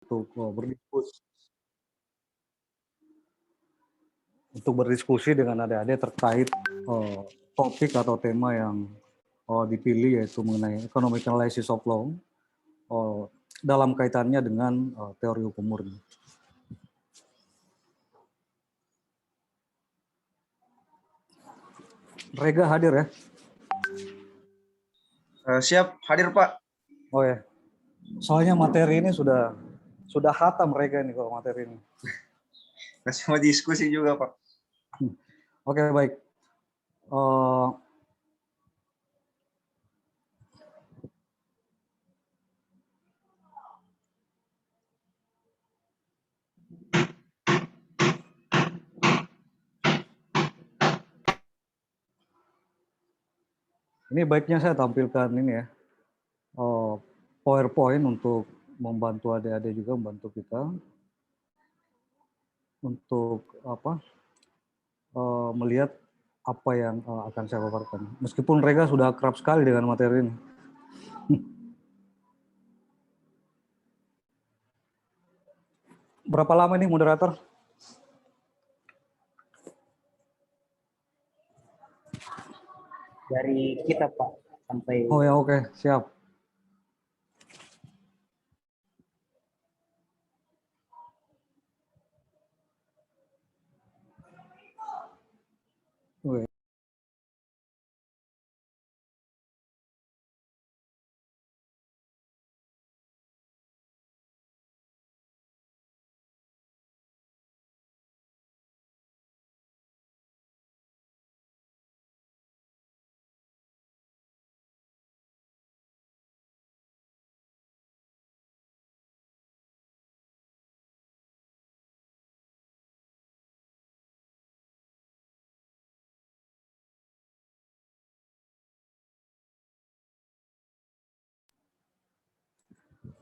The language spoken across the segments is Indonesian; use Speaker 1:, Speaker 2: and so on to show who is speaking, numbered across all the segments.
Speaker 1: untuk berdiskusi dengan adik-adik terkait topik atau tema yang dipilih, yaitu mengenai economic analysis of law dalam kaitannya dengan teori hukum murni. Rega hadir ya?
Speaker 2: Siap, hadir Pak.
Speaker 1: Oh ya, soalnya materi ini sudah khatam Rega nih kalau materi ini.
Speaker 2: Masih mau diskusi juga Pak.
Speaker 1: Oke, baik. Ini baiknya saya tampilkan ini ya, PowerPoint untuk membantu adik-adik juga, membantu kita untuk melihat apa yang akan saya paparkan. Meskipun Rega sudah akrab sekali dengan materi ini. Berapa lama nih moderator?
Speaker 3: Dari kita Pak sampai.
Speaker 1: Oh ya, oke, siap. Oke.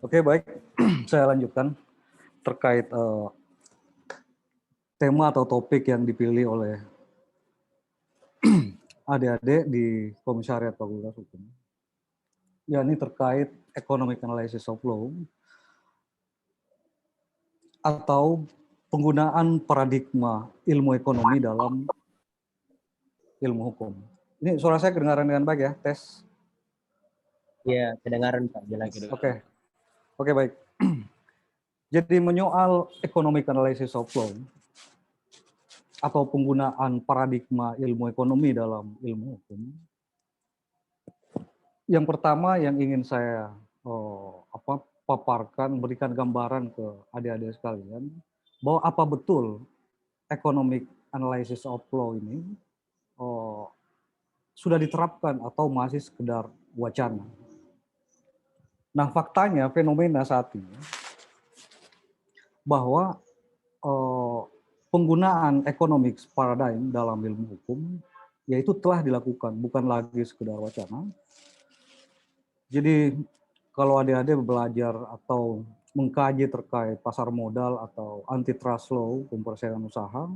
Speaker 1: Oke, baik. Saya lanjutkan terkait tema atau topik yang dipilih oleh adik-adik di Komisariat Fakultas Hukum. Ya, ini terkait economic analysis of law atau penggunaan paradigma ilmu ekonomi dalam ilmu hukum. Ini suara saya kedengaran dengan baik ya? Tes.
Speaker 3: Ya, kedengaran Pak, jelas.
Speaker 1: Oke, baik. Jadi menyoal economic analysis of law atau penggunaan paradigma ilmu ekonomi dalam ilmu hukum. Yang pertama yang ingin saya paparkan, berikan gambaran ke adik-adik sekalian, bahwa apa betul economic analysis of law ini sudah diterapkan atau masih sekedar wacana. Nah, faktanya fenomena saat ini bahwa penggunaan economic paradigm dalam ilmu hukum yaitu telah dilakukan, bukan lagi sekedar wacana. Jadi kalau adik-adik belajar atau mengkaji terkait pasar modal atau antitrust law, persaingan usaha,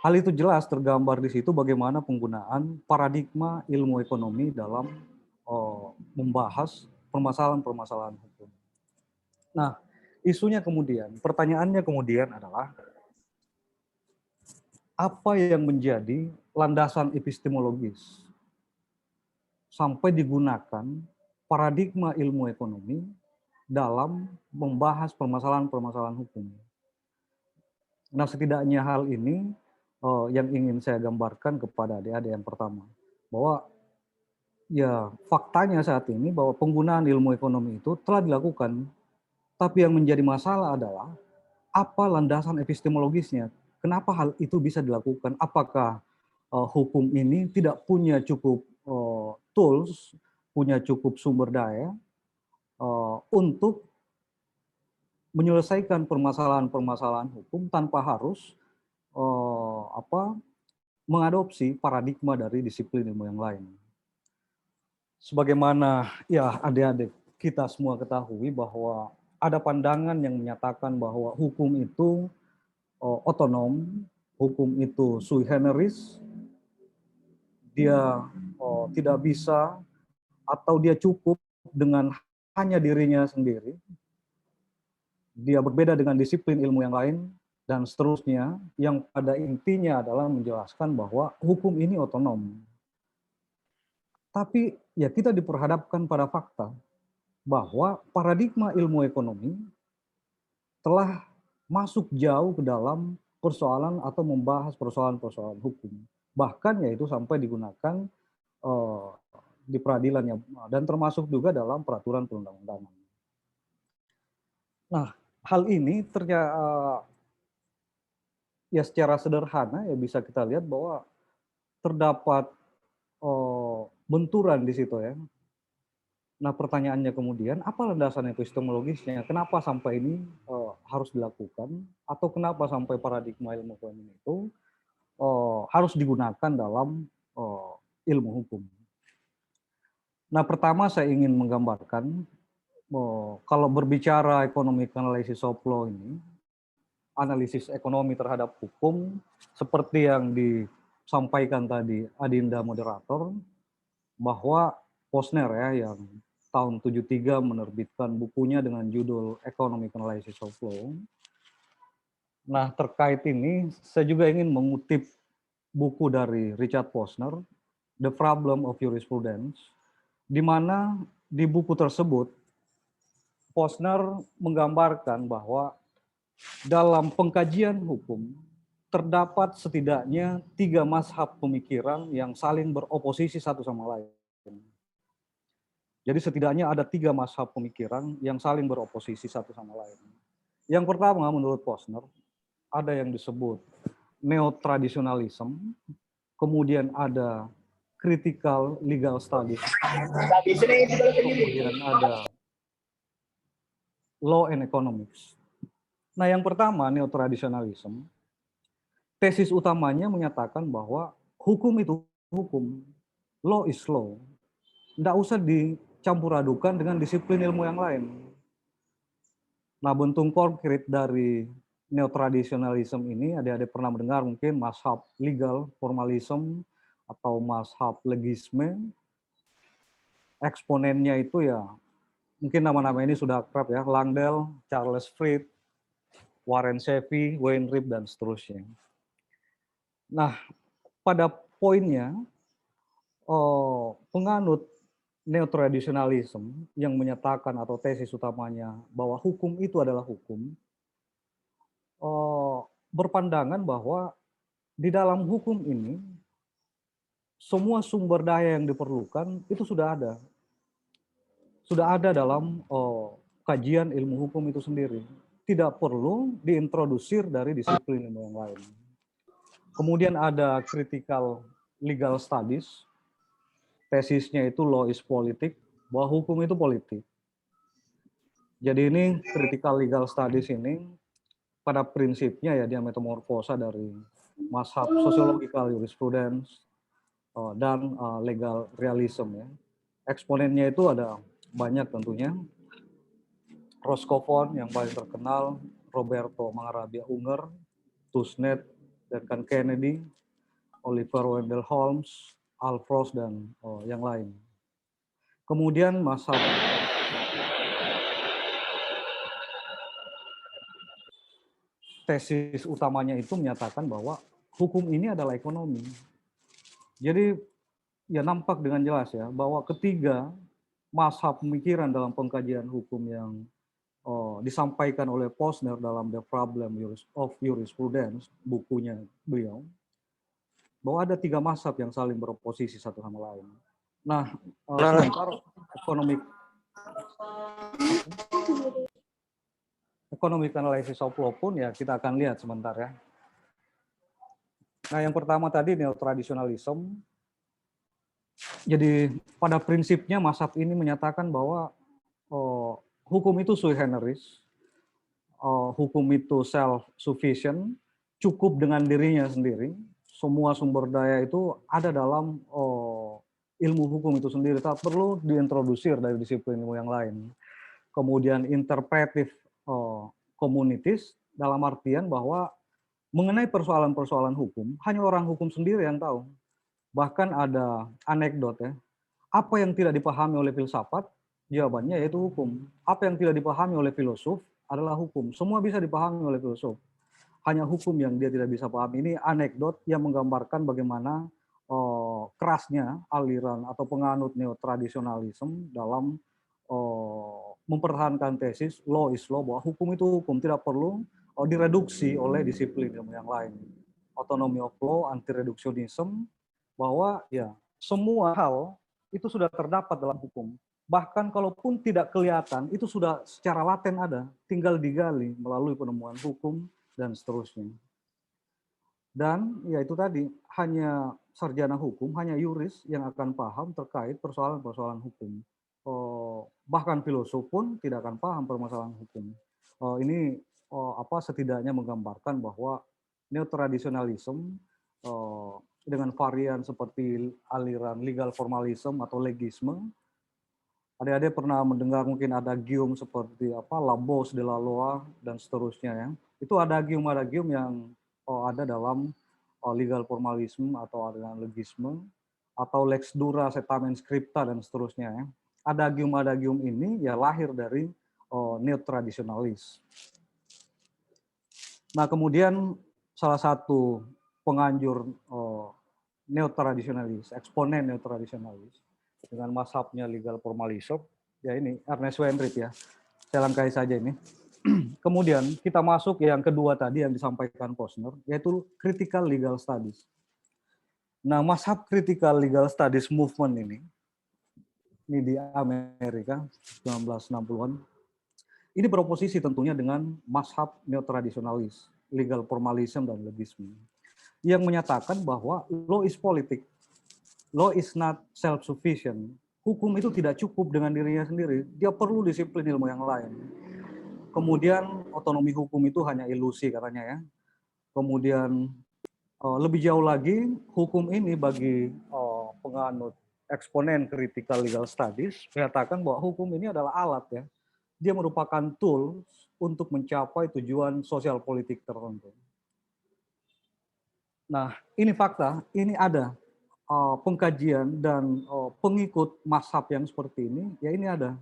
Speaker 1: hal itu jelas tergambar di situ bagaimana penggunaan paradigma ilmu ekonomi dalam membahas permasalahan-permasalahan hukum. Nah, isunya kemudian, pertanyaannya kemudian adalah apa yang menjadi landasan epistemologis sampai digunakan paradigma ilmu ekonomi dalam membahas permasalahan-permasalahan hukum. Nah, setidaknya hal ini yang ingin saya gambarkan kepada adik-adik yang pertama, bahwa ya faktanya saat ini bahwa penggunaan ilmu ekonomi itu telah dilakukan, tapi yang menjadi masalah adalah apa landasan epistemologisnya. Kenapa hal itu bisa dilakukan? Apakah hukum ini tidak punya cukup tools, punya cukup sumber daya untuk menyelesaikan permasalahan-permasalahan hukum tanpa harus mengadopsi paradigma dari disiplin ilmu yang lain. Sebagaimana ya adik-adik kita semua ketahui bahwa ada pandangan yang menyatakan bahwa hukum itu otonom, hukum itu sui generis, dia tidak bisa atau dia cukup dengan hanya dirinya sendiri. dia berbeda dengan disiplin ilmu yang lain, dan seterusnya, yang pada intinya adalah menjelaskan bahwa hukum ini otonom. Tapi ya kita diperhadapkan pada fakta bahwa paradigma ilmu ekonomi telah masuk jauh ke dalam persoalan atau membahas persoalan-persoalan hukum. Bahkan yaitu sampai digunakan eh, di peradilan dan termasuk juga dalam peraturan perundang-undangan. Nah, hal ini ternyata ya secara sederhana ya bisa kita lihat bahwa terdapat benturan di situ ya. Nah, pertanyaannya kemudian, apa landasan epistemologisnya? Kenapa sampai ini harus dilakukan? Atau kenapa sampai paradigma ilmu ekonomi itu harus digunakan dalam ilmu hukum? Nah, pertama saya ingin menggambarkan, kalau berbicara economic analysis of law ini, analisis ekonomi terhadap hukum, seperti yang disampaikan tadi Adinda moderator, bahwa Posner ya yang tahun 73 menerbitkan bukunya dengan judul Economic Analysis of Law. Nah, terkait ini saya juga ingin mengutip buku dari Richard Posner, The Problem of Jurisprudence, di mana di buku tersebut Posner menggambarkan bahwa dalam pengkajian hukum terdapat setidaknya 3 mazhab pemikiran yang saling beroposisi satu sama lain. Jadi setidaknya ada 3 mazhab pemikiran yang saling beroposisi satu sama lain. Yang pertama menurut Posner, ada yang disebut neo-traditionalism, kemudian ada critical legal studies, kemudian ada law and economics. Nah, yang pertama neo-traditionalism, tesis utamanya menyatakan bahwa hukum itu hukum, law is law. Tidak usah dicampur adukan dengan disiplin ilmu yang lain. Nah, bentuk konkret dari neotradisionalisme ini, adik-adik pernah mendengar mungkin mazhab legal formalism atau mazhab legisme. Eksponennya itu ya, mungkin nama-nama ini sudah akrab ya, Langdell, Charles Fried, Warren Sheffy, Wayne Rip, dan seterusnya. Nah, pada poinnya, penganut neotradisionalisme yang menyatakan atau tesis utamanya bahwa hukum itu adalah hukum, berpandangan bahwa di dalam hukum ini semua sumber daya yang diperlukan itu sudah ada dalam kajian ilmu hukum itu sendiri, tidak perlu diintrodusir dari disiplin ilmu yang lain. Kemudian ada critical legal studies, tesisnya itu law is politik, bahwa hukum itu politik. Jadi ini critical legal studies ini pada prinsipnya ya dia metamorfosa dari mazhab sociological jurisprudence dan legal realism ya. Eksponennya itu ada banyak tentunya. Roscoffon yang paling terkenal, Roberto Mangarabia Unger, Tushnet dan Kennedy, Oliver Wendell Holmes, Al Frost dan yang lain. Kemudian mazhab tesis utamanya itu menyatakan bahwa hukum ini adalah ekonomi. Jadi ya nampak dengan jelas ya bahwa ketiga mazhab pemikiran dalam pengkajian hukum yang disampaikan oleh Posner dalam The Problem of Jurisprudence, bukunya beliau, bahwa ada 3 mazhab yang saling beroposisi satu sama lain. Nah, sebentar economic analysis of law pun ya kita akan lihat sebentar ya. Nah, yang pertama tadi neo-tradisionalism. Jadi pada prinsipnya mazhab ini menyatakan bahwa hukum itu sui generis, hukum itu self-sufficient, cukup dengan dirinya sendiri. Semua sumber daya itu ada dalam ilmu hukum itu sendiri, tak perlu diintrodusir dari disiplin ilmu yang lain. Kemudian interpretive communities, dalam artian bahwa mengenai persoalan-persoalan hukum, hanya orang hukum sendiri yang tahu. Bahkan ada anekdot ya, apa yang tidak dipahami oleh filsafat, jawabannya yaitu hukum. Apa yang tidak dipahami oleh filosof, adalah hukum. Semua bisa dipahami oleh filsuf. Hanya hukum yang dia tidak bisa pahami. Ini anekdot yang menggambarkan bagaimana kerasnya aliran atau penganut neotradisionalisme dalam mempertahankan tesis law is law, bahwa hukum itu hukum, tidak perlu direduksi oleh disiplin ilmu yang lain. Autonomy of law, anti-reductionism, bahwa ya semua hal itu sudah terdapat dalam hukum. Bahkan kalaupun tidak kelihatan, itu sudah secara laten ada, tinggal digali melalui penemuan hukum dan seterusnya. Dan ya itu tadi, hanya sarjana hukum, hanya yuris yang akan paham terkait persoalan-persoalan hukum. Bahkan filosof pun tidak akan paham permasalahan hukum. Ini setidaknya menggambarkan bahwa neotradisionalisme dengan varian seperti aliran legal formalism atau legisme. Adik-adik pernah mendengar mungkin ada gium seperti Labos de la Loi dan seterusnya ya. Itu ada gium yang ada dalam legal formalism atau aliran legisme atau lex dura setamen scripta dan seterusnya ya. Adagium ini ya lahir dari neotradisionalis. Nah, kemudian salah satu penganjur neotradisionalis, eksponen neotradisionalis dengan mazhabnya legal formalism, ya ini Ernest Weinreich ya. Saya langkai saja ini. Kemudian kita masuk yang kedua tadi yang disampaikan Posner, yaitu critical legal studies. Nah, mazhab critical legal studies movement ini di Amerika 1960-an, ini beroposisi tentunya dengan mazhab neotradisionalis, legal formalism dan legisme, yang menyatakan bahwa law is politik, law is not self-sufficient. Hukum itu tidak cukup dengan dirinya sendiri, dia perlu disiplin ilmu yang lain. Kemudian otonomi hukum itu hanya ilusi katanya ya. Kemudian lebih jauh lagi, hukum ini bagi penganut eksponen critical legal studies menyatakan bahwa hukum ini adalah alat ya. Dia merupakan tools untuk mencapai tujuan sosial politik tertentu. Nah, ini fakta, ini ada pengkajian dan pengikut mazhab yang seperti ini, ya ini ada.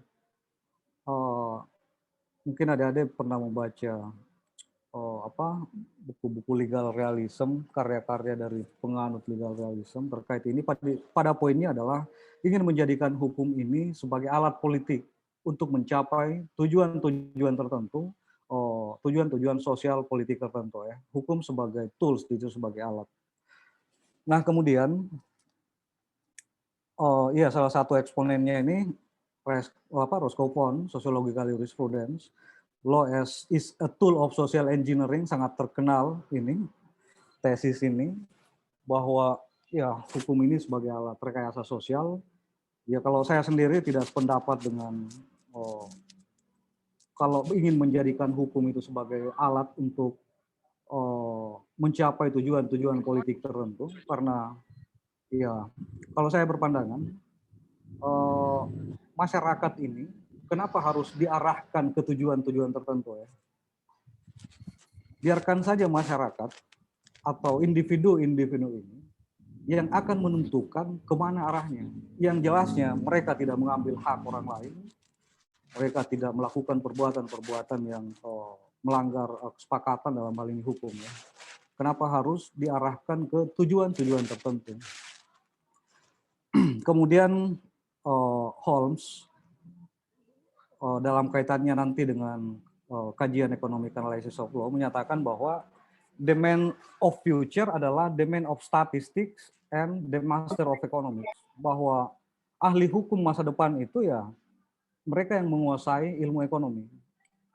Speaker 1: Mungkin adik-adik pernah membaca buku-buku legal realism, karya-karya dari penganut legal realism terkait ini. Pada poinnya adalah ingin menjadikan hukum ini sebagai alat politik untuk mencapai tujuan-tujuan tertentu, tujuan-tujuan sosial politik tertentu ya. Hukum sebagai tools, itu sebagai alat. Nah, kemudian salah satu eksponennya ini Roscoe Pound, Sociological Jurisprudence, Law is a tool of social engineering, sangat terkenal ini tesis ini, bahwa ya hukum ini sebagai alat rekayasa sosial. Ya kalau saya sendiri tidak sependapat dengan kalau ingin menjadikan hukum itu sebagai alat untuk mencapai tujuan-tujuan politik tertentu, karena ya kalau saya berpandangan masyarakat ini kenapa harus diarahkan ke tujuan-tujuan tertentu ya? Biarkan saja masyarakat atau individu-individu ini yang akan menentukan kemana arahnya. Yang jelasnya mereka tidak mengambil hak orang lain, mereka tidak melakukan perbuatan-perbuatan yang melanggar kesepakatan dalam hal ini hukum ya. Kenapa harus diarahkan ke tujuan-tujuan tertentu? Kemudian Holmes dalam kaitannya nanti dengan kajian economic analysis of law menyatakan bahwa the man of future adalah the man of statistics and the master of economics, bahwa ahli hukum masa depan itu ya mereka yang menguasai ilmu ekonomi.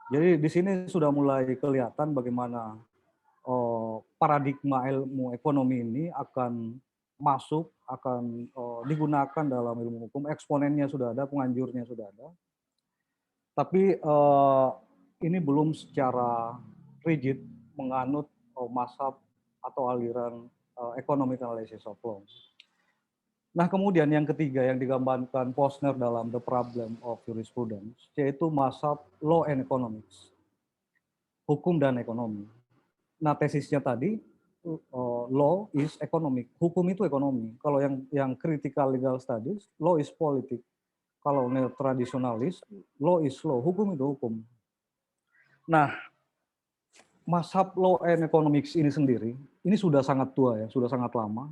Speaker 1: Jadi di sini sudah mulai kelihatan bagaimana paradigma ilmu ekonomi ini akan masuk, akan digunakan dalam ilmu hukum. Eksponennya sudah ada, penganjurnya sudah ada. Tapi ini belum secara rigid menganut mazhab atau aliran economic analysis of law. Nah, kemudian yang ketiga yang digambarkan Posner dalam The Problem of Jurisprudence, yaitu mazhab law and economics, hukum dan ekonomi. Nah, tesisnya tadi, law is economic, hukum itu ekonomi. Kalau yang critical legal studies, law is politik. Kalau neotradisionalis, law is law, hukum itu hukum. Nah, mazhab law and economics ini sendiri, ini sudah sangat tua ya, sudah sangat lama.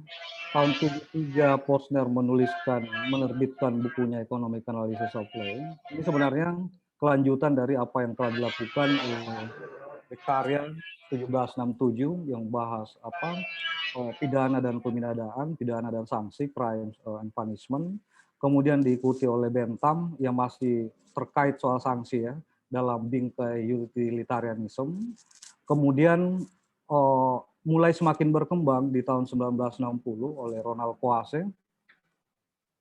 Speaker 1: Tahun 73 Posner menerbitkan bukunya Economic Analysis of Law. Ini sebenarnya kelanjutan dari apa yang telah dilakukan oleh Beccaria 1767 yang bahas pidana dan peminadaan, pidana dan sanksi, crimes and punishment. Kemudian diikuti oleh Bentham yang masih terkait soal sanksi ya dalam bingkai utilitarianism. Kemudian mulai semakin berkembang di tahun 1960 oleh Ronald Coase.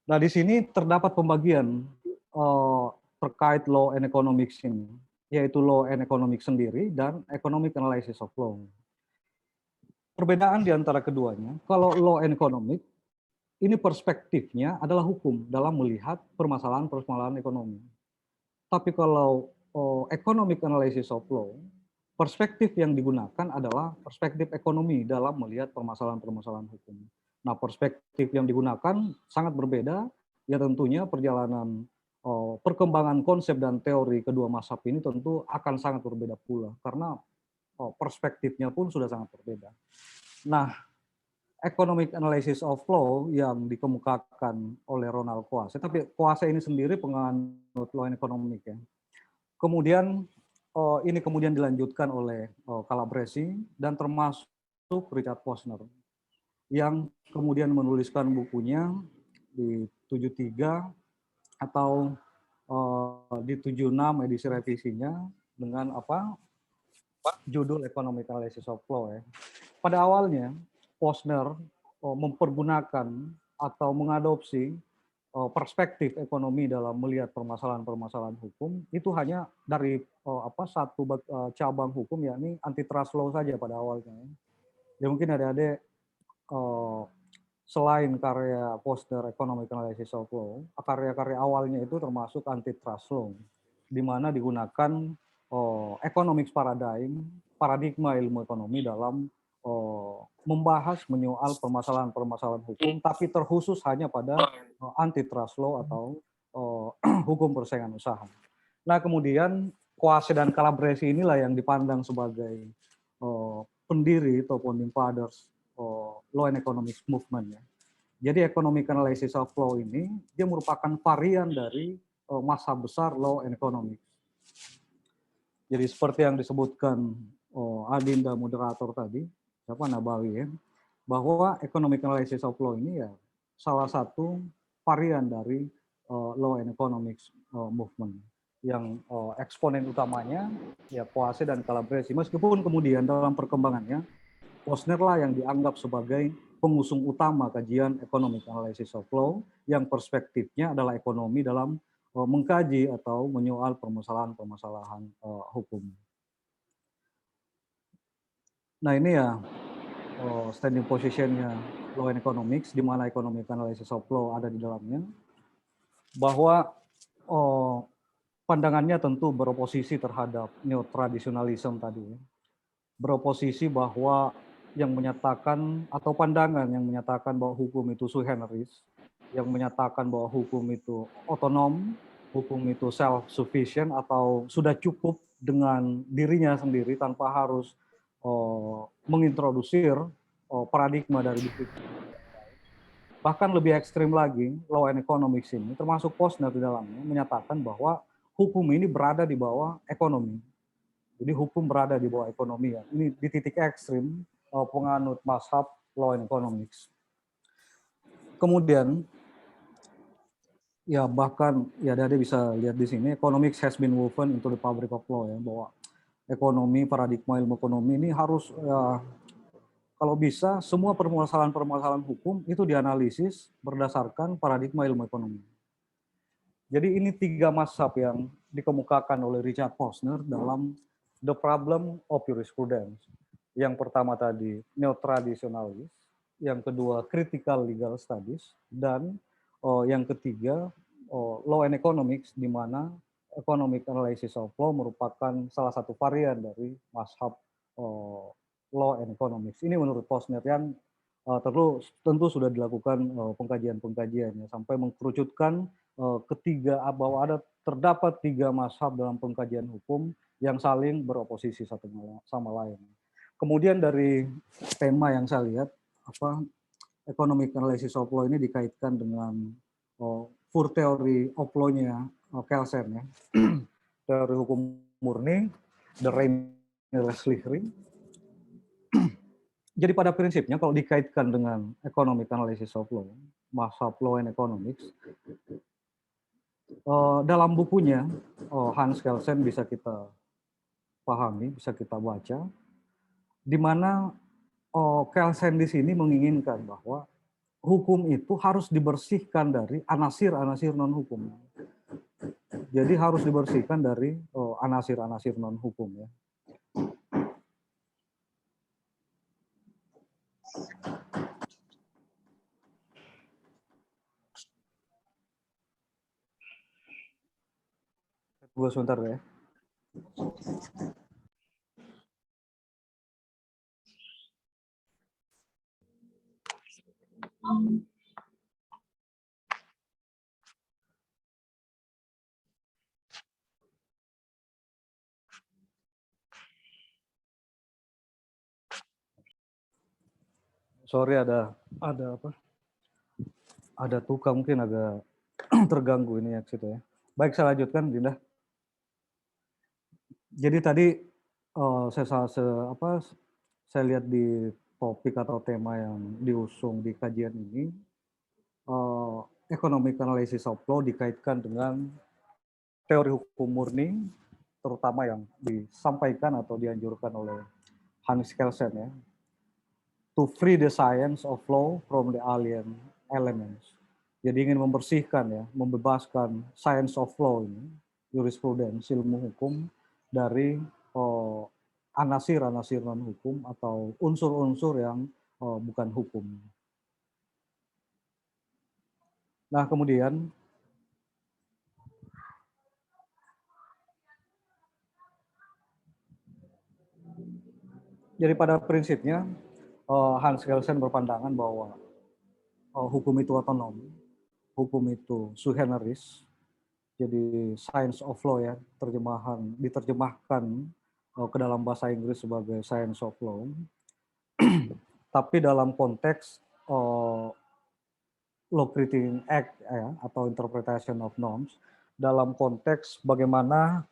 Speaker 1: Nah, di sini terdapat pembagian terkait law and economics ini, yaitu law and economics sendiri dan economic analysis of law. Perbedaan di antara keduanya, kalau law and economic, ini perspektifnya adalah hukum dalam melihat permasalahan-permasalahan ekonomi. Tapi kalau economic analysis of law, perspektif yang digunakan adalah perspektif ekonomi dalam melihat permasalahan-permasalahan hukum. Nah, perspektif yang digunakan sangat berbeda, ya tentunya perjalanan perkembangan konsep dan teori kedua mazhab ini tentu akan sangat berbeda pula, karena perspektifnya pun sudah sangat berbeda. Nah, economic analysis of law yang dikemukakan oleh Ronald Coase, tapi Coase ini sendiri penganut law and economic ya. Kemudian ini kemudian dilanjutkan oleh Calabresi dan termasuk Richard Posner yang kemudian menuliskan bukunya di 73 atau di 76 edisi revisinya dengan judul Economic Analysis of Law ya. Pada awalnya Posner mempergunakan atau mengadopsi perspektif ekonomi dalam melihat permasalahan-permasalahan hukum itu hanya dari satu cabang hukum, yakni antitrust law saja pada awalnya. Ya mungkin adik-adik selain karya Posner Economic Analysis of Law, karya-karya awalnya itu termasuk antitrust law, di mana digunakan economics paradigma ilmu ekonomi dalam membahas menyoal permasalahan-permasalahan hukum, tapi terkhusus hanya pada antitrust law atau hukum persaingan usaha. Nah, kemudian Coase dan Calabresi inilah yang dipandang sebagai pendiri atau founding fathers law and economics movement ya. Jadi economic analysis of law ini dia merupakan varian dari mazhab besar law and economics. Jadi seperti yang disebutkan Adinda moderator tadi, Nabawi ya, bahwa economic analysis of law ini ya salah satu varian dari law and economics movement yang eksponen utamanya ya Coase dan Calabresi. Meskipun kemudian dalam perkembangannya Posner lah yang dianggap sebagai pengusung utama kajian economic analysis of law yang perspektifnya adalah ekonomi dalam mengkaji atau menyoal permasalahan-permasalahan hukum. Nah ini ya standing positionnya law and economics, di mana economic analysis of law ada di dalamnya, bahwa pandangannya tentu beroposisi terhadap neotradisionalisme tadi, beroposisi bahwa yang menyatakan atau pandangan yang menyatakan bahwa hukum itu sui generis, yang menyatakan bahwa hukum itu otonom, hukum itu self-sufficient atau sudah cukup dengan dirinya sendiri tanpa harus mengintrodusir paradigma dari buku. Bahkan lebih ekstrim lagi, law and economics ini, termasuk Posner di dalamnya, menyatakan bahwa hukum ini berada di bawah ekonomi. Jadi hukum berada di bawah ekonomi ya. Ini di titik ekstrim penganut mazhab law and economics. Kemudian, ya bahkan ya Anda bisa lihat di sini, economics has been woven into the fabric of law ya, bahwa ekonomi, paradigma ilmu ekonomi ini harus ya, kalau bisa semua permasalahan-permasalahan hukum itu dianalisis berdasarkan paradigma ilmu ekonomi. Jadi ini 3 mazhab yang dikemukakan oleh Richard Posner dalam The Problem of Jurisprudence. Yang pertama tadi neotradisionalis, yang kedua critical legal studies, dan yang ketiga law and economics, di mana economic analysis of law merupakan salah satu varian dari mazhab law and economics. Ini menurut Posner yang tentu sudah dilakukan pengkajian-pengkajiannya sampai mengkerucutkan bahwa terdapat 3 mazhab dalam pengkajian hukum yang saling beroposisi satu sama lain. Kemudian dari tema yang saya lihat, economic analysis of law ini dikaitkan dengan full theory of law-nya Kelsen, ya. Teori hukum murni, the Reine-Leslie. Jadi pada prinsipnya kalau dikaitkan dengan economic analysis of law, masa law and economics, dalam bukunya Hans Kelsen bisa kita pahami, bisa kita baca, di mana Kelsen di sini menginginkan bahwa hukum itu harus dibersihkan dari anasir-anasir non-hukum. Jadi harus dibersihkan dari anasir-anasir non-hukum, ya. Tunggu sebentar ya. Sorry ada apa? Ada tukang mungkin agak terganggu ini ya situ ya. Baik, saya lanjutkan, Dinda. Jadi tadi saya lihat di topik atau tema yang diusung di kajian ini, economic analysis of law dikaitkan dengan teori hukum murni, terutama yang disampaikan atau dianjurkan oleh Hans Kelsen, ya, to free the science of law from the alien elements. Jadi ingin membersihkan, ya, membebaskan science of law ini, jurisprudens, ilmu hukum, dari anasir-anasir non-hukum atau unsur-unsur yang bukan hukum. Nah, kemudian jadi pada prinsipnya Hans Kelsen berpandangan bahwa hukum itu otonom, hukum itu sui generis, jadi science of law, ya, diterjemahkan ke dalam bahasa Inggris sebagai science of law, tapi dalam konteks Law Creating Act, ya, atau interpretation of norms, dalam konteks bagaimana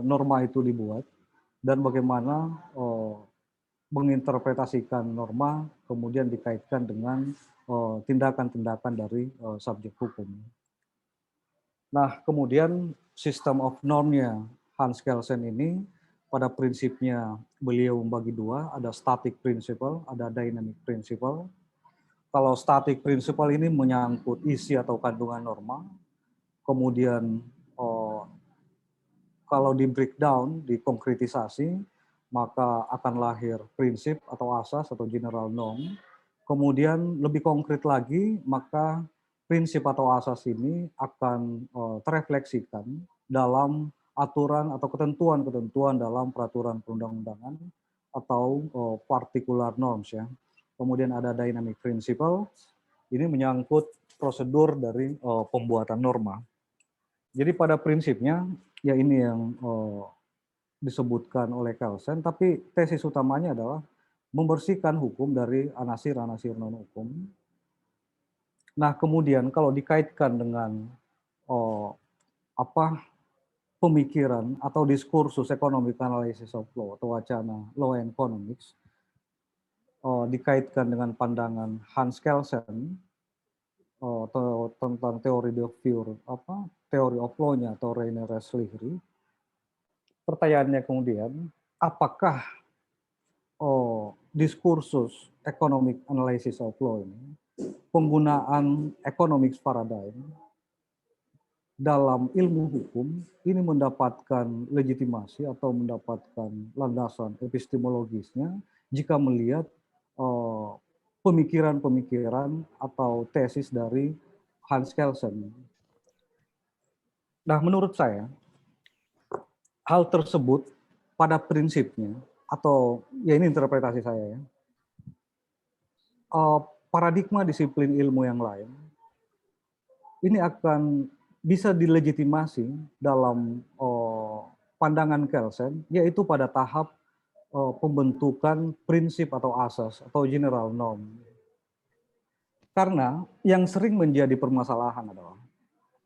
Speaker 1: norma itu dibuat dan bagaimana menginterpretasikan norma kemudian dikaitkan dengan tindakan-tindakan dari subjek hukum. Nah, kemudian system of norm-nya Hans Kelsen ini pada prinsipnya beliau membagi dua, ada static principle, ada dynamic principle. Kalau static principle ini menyangkut isi atau kandungan norma, kemudian kalau di breakdown, dikonkretisasi, maka akan lahir prinsip atau asas atau general norm. Kemudian lebih konkret lagi, maka prinsip atau asas ini akan terefleksikan dalam aturan atau ketentuan-ketentuan dalam peraturan perundang-undangan atau particular norms, ya. Kemudian ada dynamic principle, ini menyangkut prosedur dari pembuatan norma. Jadi pada prinsipnya, ya ini yang disebutkan oleh Kelsen, tapi tesis utamanya adalah membersihkan hukum dari anasir-anasir non-hukum. Nah, kemudian kalau dikaitkan dengan pemikiran atau diskursus economic analysis of law atau wacana law and economics, dikaitkan dengan pandangan Hans Kelsen tentang teori teori of law-nya atau Reine-Leslie. Pertanyaannya kemudian, apakah diskursus economic analysis of law ini, penggunaan economics paradigm dalam ilmu hukum ini mendapatkan legitimasi atau mendapatkan landasan epistemologisnya jika melihat pemikiran-pemikiran atau tesis dari Hans Kelsen. Nah, menurut saya, hal tersebut pada prinsipnya, atau ya ini interpretasi saya, ya, paradigma disiplin ilmu yang lain, ini akan bisa dilegitimasi dalam pandangan Kelsen, yaitu pada tahap pembentukan prinsip atau asas atau general norm. Karena yang sering menjadi permasalahan adalah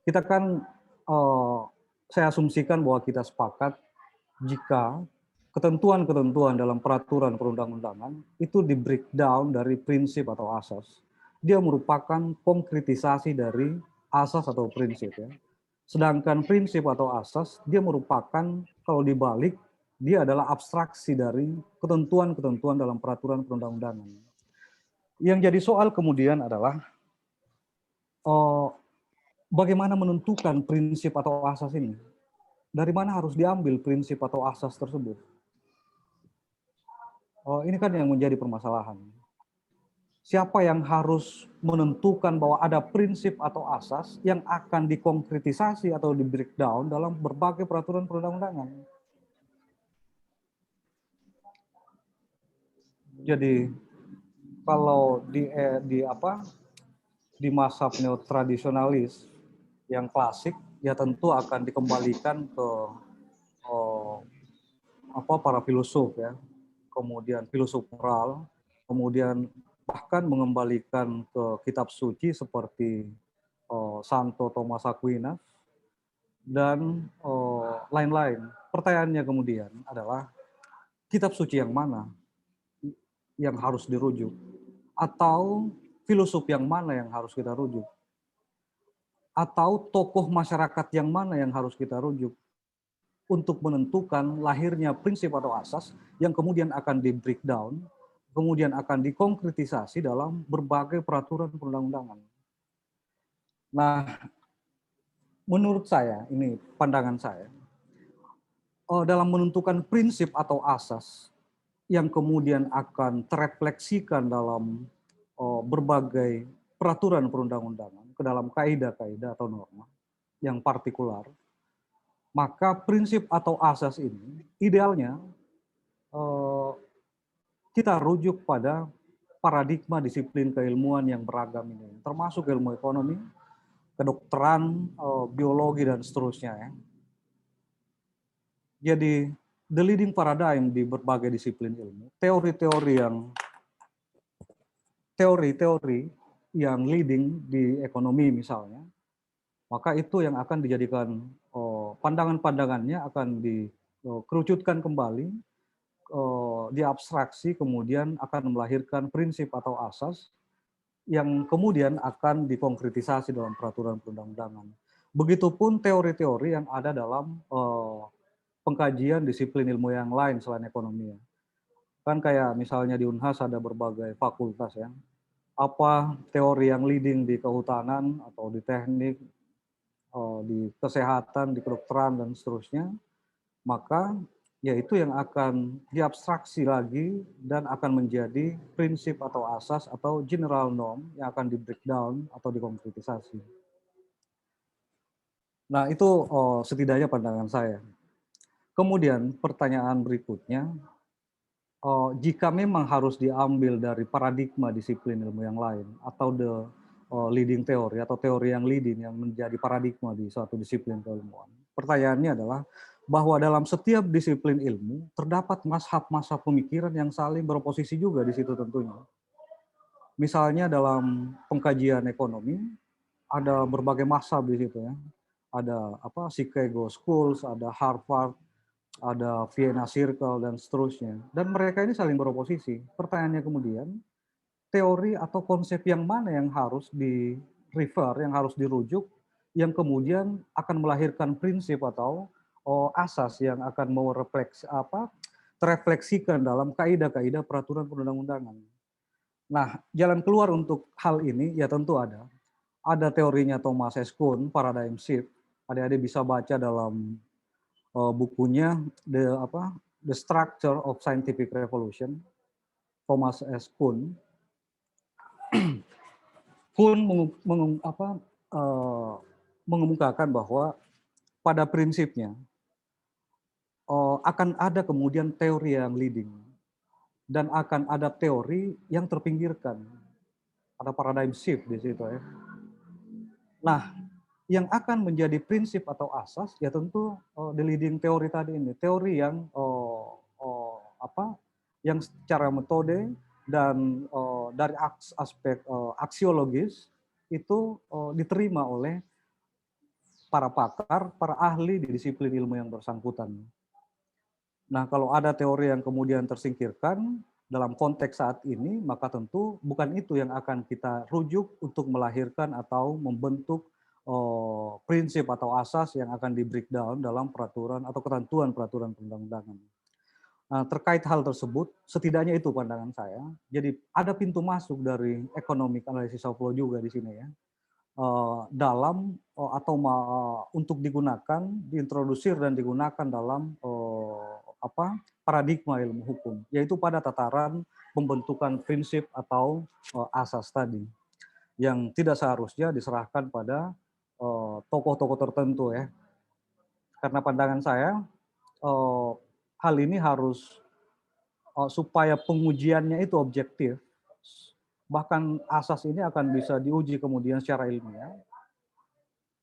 Speaker 1: kita kan, saya asumsikan bahwa kita sepakat jika ketentuan-ketentuan dalam peraturan perundang-undangan itu di breakdown dari prinsip atau asas. Dia merupakan konkretisasi dari asas atau prinsip ya. Sedangkan prinsip atau asas dia merupakan kalau dibalik dia adalah abstraksi dari ketentuan-ketentuan dalam peraturan perundang-undangan. Yang jadi soal kemudian adalah bagaimana menentukan prinsip atau asas ini? Dari mana harus diambil prinsip atau asas tersebut? Ini kan yang menjadi permasalahan. Siapa yang harus menentukan bahwa ada prinsip atau asas yang akan dikonkretisasi atau di breakdown dalam berbagai peraturan perundang-undangan? Jadi kalau di masa tradisionalis yang klasik ya tentu akan dikembalikan ke para filosof ya, kemudian filosof moral, kemudian bahkan mengembalikan ke kitab suci seperti Santo Thomas Aquinas dan lain-lain. Pertanyaannya kemudian adalah kitab suci yang mana yang harus dirujuk atau filosof yang mana yang harus kita rujuk? Atau tokoh masyarakat yang mana yang harus kita rujuk untuk menentukan lahirnya prinsip atau asas yang kemudian akan di breakdown, kemudian akan dikonkretisasi dalam berbagai peraturan perundang-undangan. Nah, menurut saya, ini pandangan saya, dalam menentukan prinsip atau asas yang kemudian akan terefleksikan dalam berbagai peraturan perundang-undangan ke dalam kaidah-kaidah atau norma yang partikular, maka prinsip atau asas ini idealnya kita rujuk pada paradigma disiplin keilmuan yang beragam ini, termasuk ilmu ekonomi, kedokteran, biologi, dan seterusnya. Ya. Jadi, the leading paradigm di berbagai disiplin ilmu, teori-teori yang leading di ekonomi misalnya, maka itu yang akan dijadikan pandangan-pandangannya akan dikerucutkan kembali, diabstraksi, kemudian akan melahirkan prinsip atau asas yang kemudian akan dikonkretisasi dalam peraturan perundang-undangan. Begitupun teori-teori yang ada dalam pengkajian disiplin ilmu yang lain selain ekonomi. Kan kayak misalnya di Unhas ada berbagai fakultas ya. Apa teori yang leading di kehutanan atau di teknik, di kesehatan, di kedokteran, dan seterusnya, maka ya itu yang akan diabstraksi lagi dan akan menjadi prinsip atau asas atau general norm yang akan di breakdown atau dikonkretisasi. Nah itu setidaknya pandangan saya. Kemudian pertanyaan berikutnya, jika memang harus diambil dari paradigma disiplin ilmu yang lain atau the leading teori atau teori yang leading yang menjadi paradigma di suatu disiplin keilmuan, pertanyaannya adalah bahwa dalam setiap disiplin ilmu terdapat mazhab-mazhab pemikiran yang saling beroposisi juga di situ tentunya. Misalnya dalam pengkajian ekonomi ada berbagai mazhab di situ ya. Ada Chicago Schools, ada Harvard, ada Vienna Circle, dan seterusnya. Dan mereka ini saling beroposisi. Pertanyaannya kemudian, teori atau konsep yang mana yang harus di-refer, yang harus dirujuk, yang kemudian akan melahirkan prinsip atau asas yang akan terefleksikan dalam kaidah-kaidah peraturan perundang-undangan. Nah, jalan keluar untuk hal ini ya tentu ada. Ada teorinya Thomas S. Kuhn, paradigm shift. Adik-adik bisa baca dalam bukunya The Structure of Scientific Revolution, Thomas S. Kuhn. Kuhn mengemukakan bahwa pada prinsipnya akan ada kemudian teori yang leading dan akan ada teori yang terpinggirkan. Ada paradigm shift di situ ya. Nah, yang akan menjadi prinsip atau asas ya tentu the leading teori tadi ini, teori yang yang secara metode dan dari aspek aksiologis itu diterima oleh para pakar, para ahli di disiplin ilmu yang bersangkutan. Nah, kalau ada teori yang kemudian tersingkirkan dalam konteks saat ini, maka tentu bukan itu yang akan kita rujuk untuk melahirkan atau membentuk prinsip atau asas yang akan di breakdown dalam peraturan atau ketentuan peraturan perundang-undangan. Nah, terkait hal tersebut, setidaknya itu pandangan saya. Jadi ada pintu masuk dari economic analysis of law juga di sini ya, dalam atau untuk digunakan, diintrodusir dan digunakan dalam paradigma ilmu hukum, yaitu pada tataran pembentukan prinsip atau asas tadi, yang tidak seharusnya diserahkan pada tokoh-tokoh tertentu ya. Karena pandangan saya hal ini harus supaya pengujiannya itu objektif, bahkan asas ini akan bisa diuji kemudian secara ilmiah,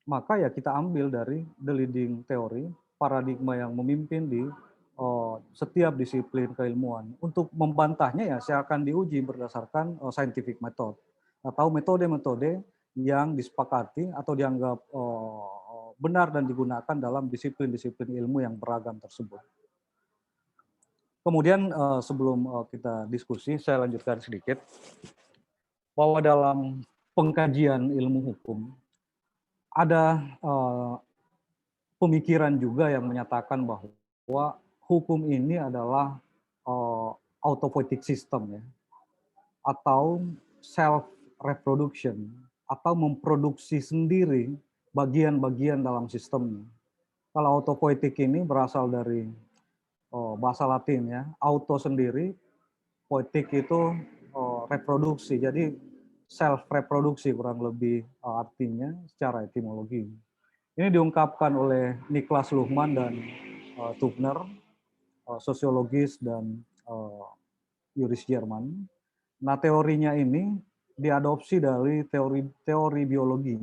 Speaker 1: maka ya kita ambil dari the leading teori, paradigma yang memimpin di setiap disiplin keilmuan. Untuk membantahnya ya saya akan diuji berdasarkan scientific method atau metode-metode yang disepakati atau dianggap benar dan digunakan dalam disiplin-disiplin ilmu yang beragam tersebut. Kemudian sebelum kita diskusi, saya lanjutkan sedikit bahwa dalam pengkajian ilmu hukum ada pemikiran juga yang menyatakan bahwa hukum ini adalah autopoietic system ya, atau self reproduction, atau memproduksi sendiri bagian-bagian dalam sistemnya. Kalau autopoietic ini berasal dari bahasa Latin ya, auto sendiri, poietic itu reproduksi, jadi self reproduksi kurang lebih artinya secara etimologi. Ini diungkapkan oleh Niklas Luhmann dan Tubner, sosiologis dan yuris Jerman. Nah, teorinya ini diadopsi dari teori biologi.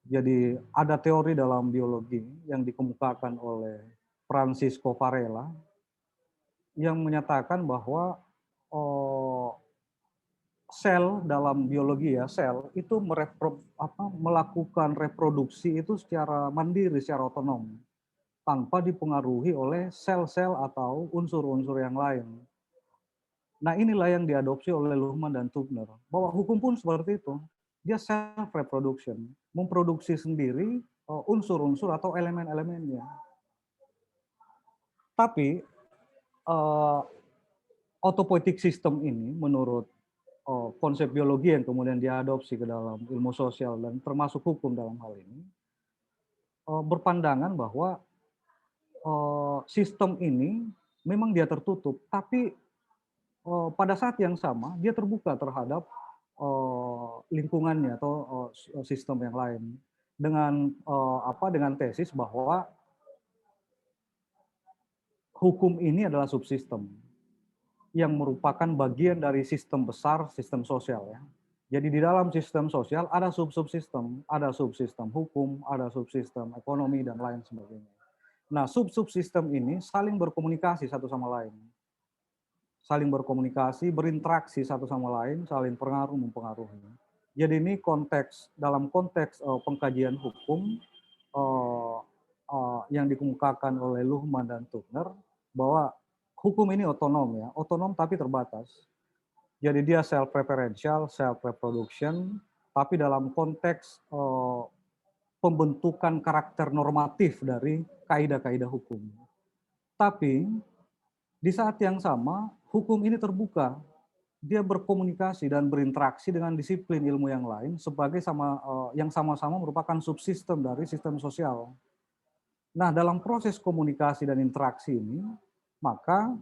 Speaker 1: Jadi ada teori dalam biologi yang dikemukakan oleh Francisco Varela yang menyatakan bahwa sel dalam biologi ya, sel itu melakukan reproduksi itu secara mandiri, secara otonom, tanpa dipengaruhi oleh sel-sel atau unsur-unsur yang lain. Nah, inilah yang diadopsi oleh Luhmann dan Tubner, bahwa hukum pun seperti itu. Dia self reproduction, memproduksi sendiri unsur-unsur atau elemen-elemennya. Tapi autopoietic system ini menurut konsep biologi yang kemudian diadopsi ke dalam ilmu sosial dan termasuk hukum dalam hal ini, berpandangan bahwa sistem ini memang dia tertutup, tapi pada saat yang sama dia terbuka terhadap lingkungannya atau sistem yang lain dengan tesis bahwa hukum ini adalah subsistem yang merupakan bagian dari sistem besar, sistem sosial ya. Jadi di dalam sistem sosial ada subsistem, ada subsistem hukum, ada subsistem ekonomi dan lain sebagainya. Nah, subsistem ini saling berkomunikasi satu sama lain. Saling berkomunikasi, berinteraksi satu sama lain, saling pengaruh mempengaruhi. Jadi ini dalam konteks pengkajian hukum yang dikemukakan oleh Luhmann dan Tubner, bahwa hukum ini otonom ya, otonom tapi terbatas. Jadi dia self-referential, self-reproduction, tapi dalam konteks pembentukan karakter normatif dari kaidah-kaidah hukum. Tapi di saat yang sama, hukum ini terbuka. Dia berkomunikasi dan berinteraksi dengan disiplin ilmu yang lain sebagai yang sama-sama merupakan subsistem dari sistem sosial. Nah, dalam proses komunikasi dan interaksi ini, maka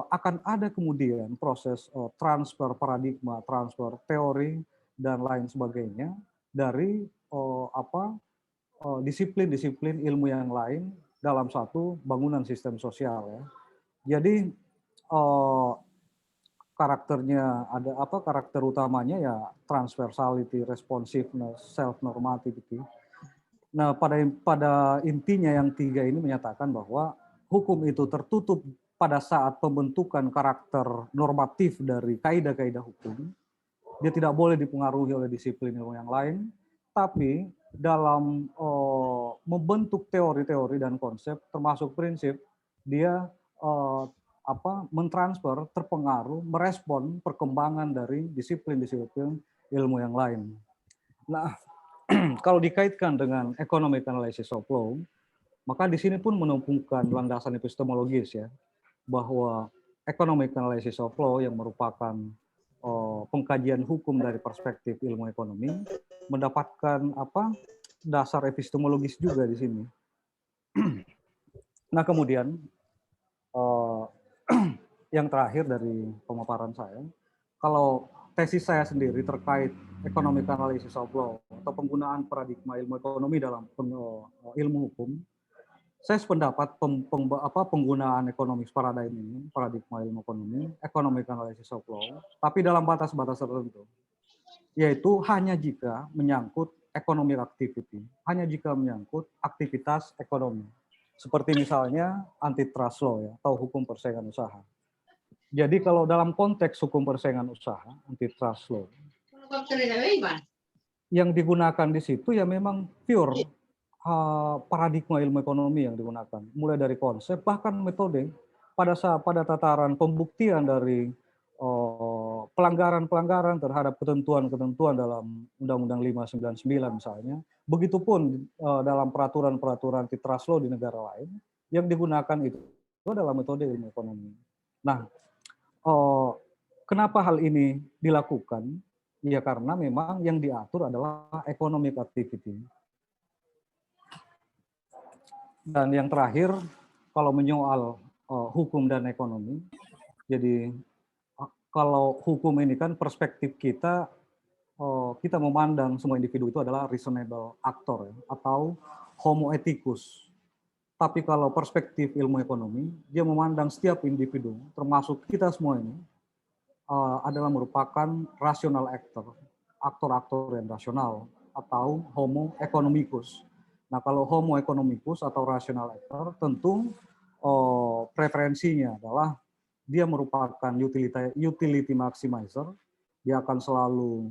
Speaker 1: akan ada kemudian proses transfer paradigma, transfer teori, dan lain sebagainya dari disiplin-disiplin ilmu yang lain dalam satu bangunan sistem sosial ya. Jadi karakter utamanya ya transversality, responsiveness, self normativity. Nah, pada intinya yang tiga ini menyatakan bahwa hukum itu tertutup pada saat pembentukan karakter normatif dari kaidah-kaidah hukum. Dia tidak boleh dipengaruhi oleh disiplin ilmu yang lain, tapi dalam membentuk teori-teori dan konsep, termasuk prinsip, dia mentransfer, terpengaruh, merespon perkembangan dari disiplin-disiplin ilmu yang lain. Nah, kalau dikaitkan dengan economic analysis of law, maka di sini pun menumpukan landasan epistemologis ya, bahwa economic analysis of law yang merupakan pengkajian hukum dari perspektif ilmu ekonomi mendapatkan dasar epistemologis juga di sini. Nah, kemudian yang terakhir dari pemaparan saya, kalau tesis saya sendiri terkait economic analysis of law atau penggunaan paradigma ilmu ekonomi dalam ilmu hukum, saya sependapat penggunaan economics paradigm ini, paradigma ilmu ekonomi, economic analysis of law, tapi dalam batas-batas tertentu, yaitu hanya jika menyangkut economic activity, hanya jika menyangkut aktivitas ekonomi, seperti misalnya antitrust law ya, atau hukum persaingan usaha. Jadi kalau dalam konteks hukum persaingan usaha, antitrust law, yang digunakan di situ ya memang pure paradigma ilmu ekonomi yang digunakan, mulai dari konsep bahkan metode pada tataran pembuktian dari pelanggaran-pelanggaran terhadap ketentuan-ketentuan dalam Undang-Undang 599 misalnya, begitupun dalam peraturan-peraturan antitrust law di negara lain yang digunakan itu adalah metode ilmu ekonomi. Nah, kenapa hal ini dilakukan? Ya karena memang yang diatur adalah economic activity. Dan yang terakhir, kalau menyoal hukum dan ekonomi, jadi kalau hukum ini kan perspektif kita, kita memandang semua individu itu adalah reasonable actor ya, atau homo ethicus. Tapi kalau perspektif ilmu ekonomi, dia memandang setiap individu, termasuk kita semua ini, adalah merupakan rational actor, aktor-aktor yang rasional, atau homo economicus. Nah, kalau homo economicus atau rational actor, tentu preferensinya adalah dia merupakan utility maximizer, dia akan selalu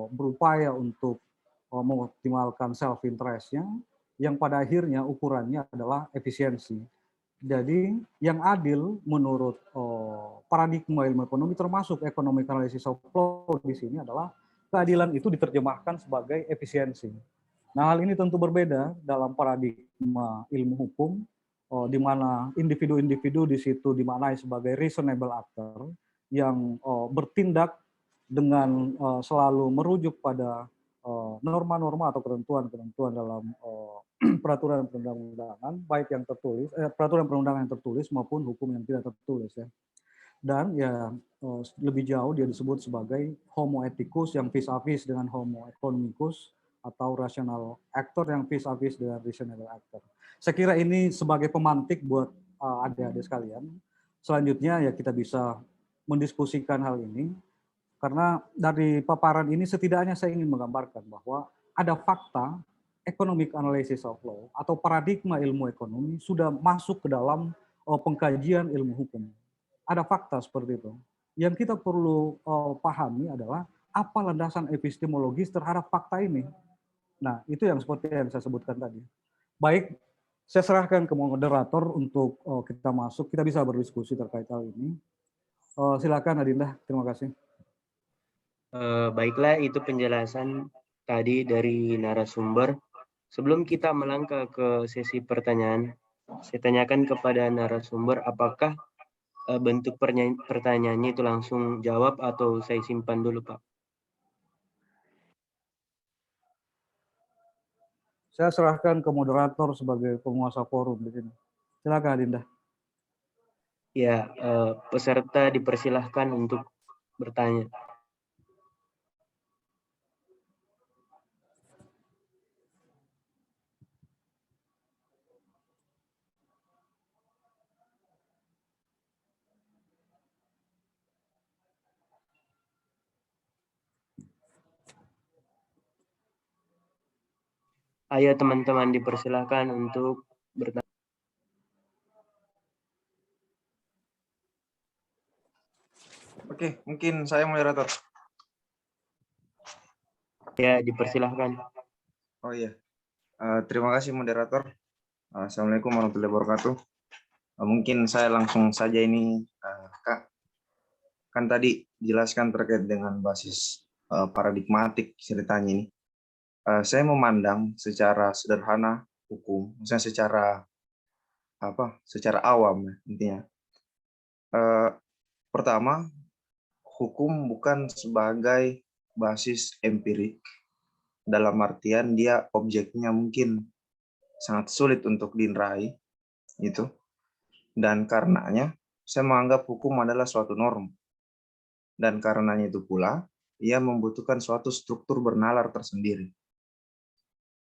Speaker 1: berupaya untuk mengoptimalkan self-interest-nya, yang pada akhirnya ukurannya adalah efisiensi. Jadi yang adil menurut paradigma ilmu ekonomi termasuk economic analysis of law di sini adalah keadilan itu diterjemahkan sebagai efisiensi. Nah, hal ini tentu berbeda dalam paradigma ilmu hukum, di mana individu-individu di situ dimaknai sebagai reasonable actor yang bertindak dengan selalu merujuk pada norma-norma atau ketentuan-ketentuan dalam peraturan perundang-undangan, baik yang tertulis, peraturan perundangan yang tertulis maupun hukum yang tidak tertulis ya. Dan ya lebih jauh dia disebut sebagai homo ethicus yang vis-a-vis dengan homo economicus atau rational actor yang vis-a-vis dengan reasonable actor. Saya kira ini sebagai pemantik buat adik-adik sekalian. Selanjutnya ya kita bisa mendiskusikan hal ini, karena dari paparan ini setidaknya saya ingin menggambarkan bahwa ada fakta economic analysis of law atau paradigma ilmu ekonomi sudah masuk ke dalam pengkajian ilmu hukum. Ada fakta seperti itu. Yang kita perlu pahami adalah apa landasan epistemologis terhadap fakta ini. Nah, itu yang seperti yang saya sebutkan tadi. Baik, saya serahkan ke moderator untuk kita masuk, kita bisa berdiskusi terkait hal ini. Silakan Adinda, terima kasih.
Speaker 4: Baiklah, itu penjelasan tadi dari narasumber. Sebelum kita melangkah ke sesi pertanyaan, saya tanyakan kepada narasumber apakah bentuk pertanyaannya itu langsung jawab atau saya simpan dulu, Pak?
Speaker 1: Saya serahkan ke moderator sebagai penguasa forum di sini. Silakan Adinda.
Speaker 4: Ya, peserta dipersilahkan untuk bertanya. Ayo teman-teman dipersilahkan untuk bertanya.
Speaker 2: Oke, mungkin saya moderator.
Speaker 4: Ya, dipersilahkan.
Speaker 2: Oh iya. Terima kasih moderator. Assalamualaikum warahmatullahi wabarakatuh. Mungkin saya langsung saja ini, Kak. Kan tadi jelaskan terkait dengan basis paradigmatik ceritanya ini. Saya memandang secara sederhana hukum, misalnya secara awam ya, intinya. Pertama, hukum bukan sebagai basis empirik, dalam artian dia objeknya mungkin sangat sulit untuk diraih, itu. Dan karenanya, saya menganggap hukum adalah suatu norma. Dan karenanya itu pula, ia membutuhkan suatu struktur bernalar tersendiri.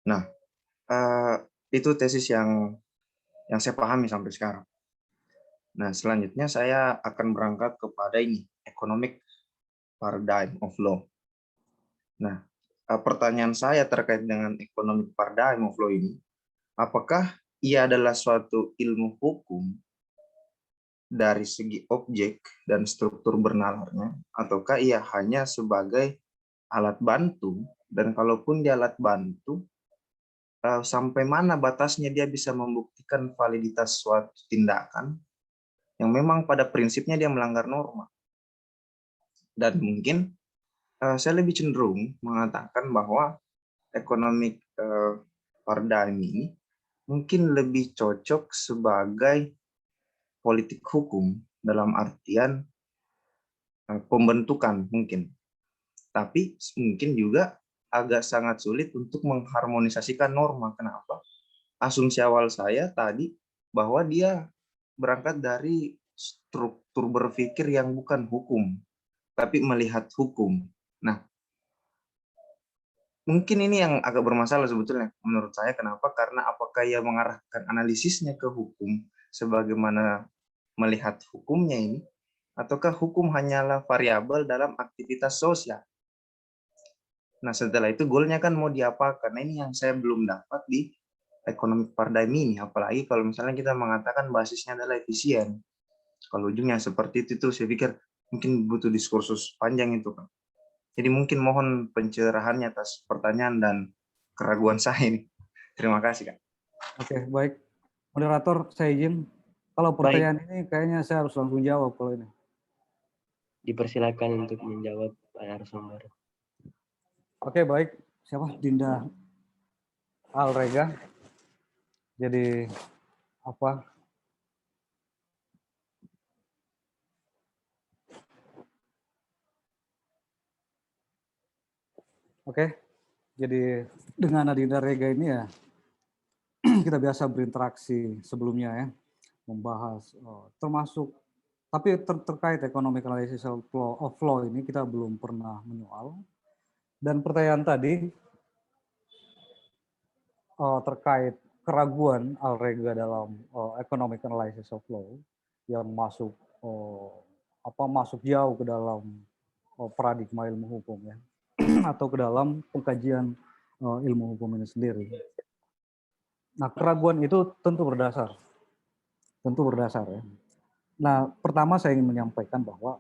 Speaker 2: Nah, itu tesis yang saya pahami sampai sekarang. Nah, selanjutnya saya akan berangkat kepada ini, economic paradigm of law. Nah, pertanyaan saya terkait dengan economic paradigm of law ini, apakah ia adalah suatu ilmu hukum dari segi objek dan struktur bernalarnya, ataukah ia hanya sebagai alat bantu, dan kalaupun dia alat bantu, sampai mana batasnya dia bisa membuktikan validitas suatu tindakan yang memang pada prinsipnya dia melanggar norma. Dan mungkin saya lebih cenderung mengatakan bahwa economic paradigm ini mungkin lebih cocok sebagai politik hukum dalam artian pembentukan mungkin. Tapi mungkin juga agak sangat sulit untuk mengharmonisasikan norma. Kenapa? Asumsi awal saya tadi bahwa dia berangkat dari struktur berpikir yang bukan hukum, tapi melihat hukum. Nah, mungkin ini yang agak bermasalah sebetulnya menurut saya. Kenapa? Karena apakah ia mengarahkan analisisnya ke hukum sebagaimana melihat hukumnya ini, ataukah hukum hanyalah variabel dalam aktivitas sosial? Nah, setelah itu goalnya kan mau diapakan? Nah, ini yang saya belum dapat di economic paradigm ini, apalagi kalau misalnya kita mengatakan basisnya adalah efisien. Kalau ujungnya seperti itu, saya pikir mungkin butuh diskursus panjang itu, Kak. Jadi mungkin mohon pencerahannya atas pertanyaan dan keraguan saya ini. Terima kasih, Kak.
Speaker 1: Oke, baik. Moderator, saya izin. Kalau pertanyaan ini kayaknya saya harus langsung jawab kalau ini.
Speaker 4: Dipersilakan untuk menjawab Pak narasumber.
Speaker 1: Oke, baik. Siapa? Dinda Alrega. Jadi apa? Oke. Jadi dengan Dinda Rega ini ya kita biasa berinteraksi sebelumnya ya, membahas termasuk tapi terkait economic analysis of law ini kita belum pernah menyoal. Dan pertanyaan tadi terkait keraguan Alrega dalam economic analysis of law yang masuk masuk jauh ke dalam paradigma ilmu hukum ya atau ke dalam pengkajian ilmu hukum ini sendiri. Nah, keraguan itu tentu berdasar ya. Nah, pertama saya ingin menyampaikan bahwa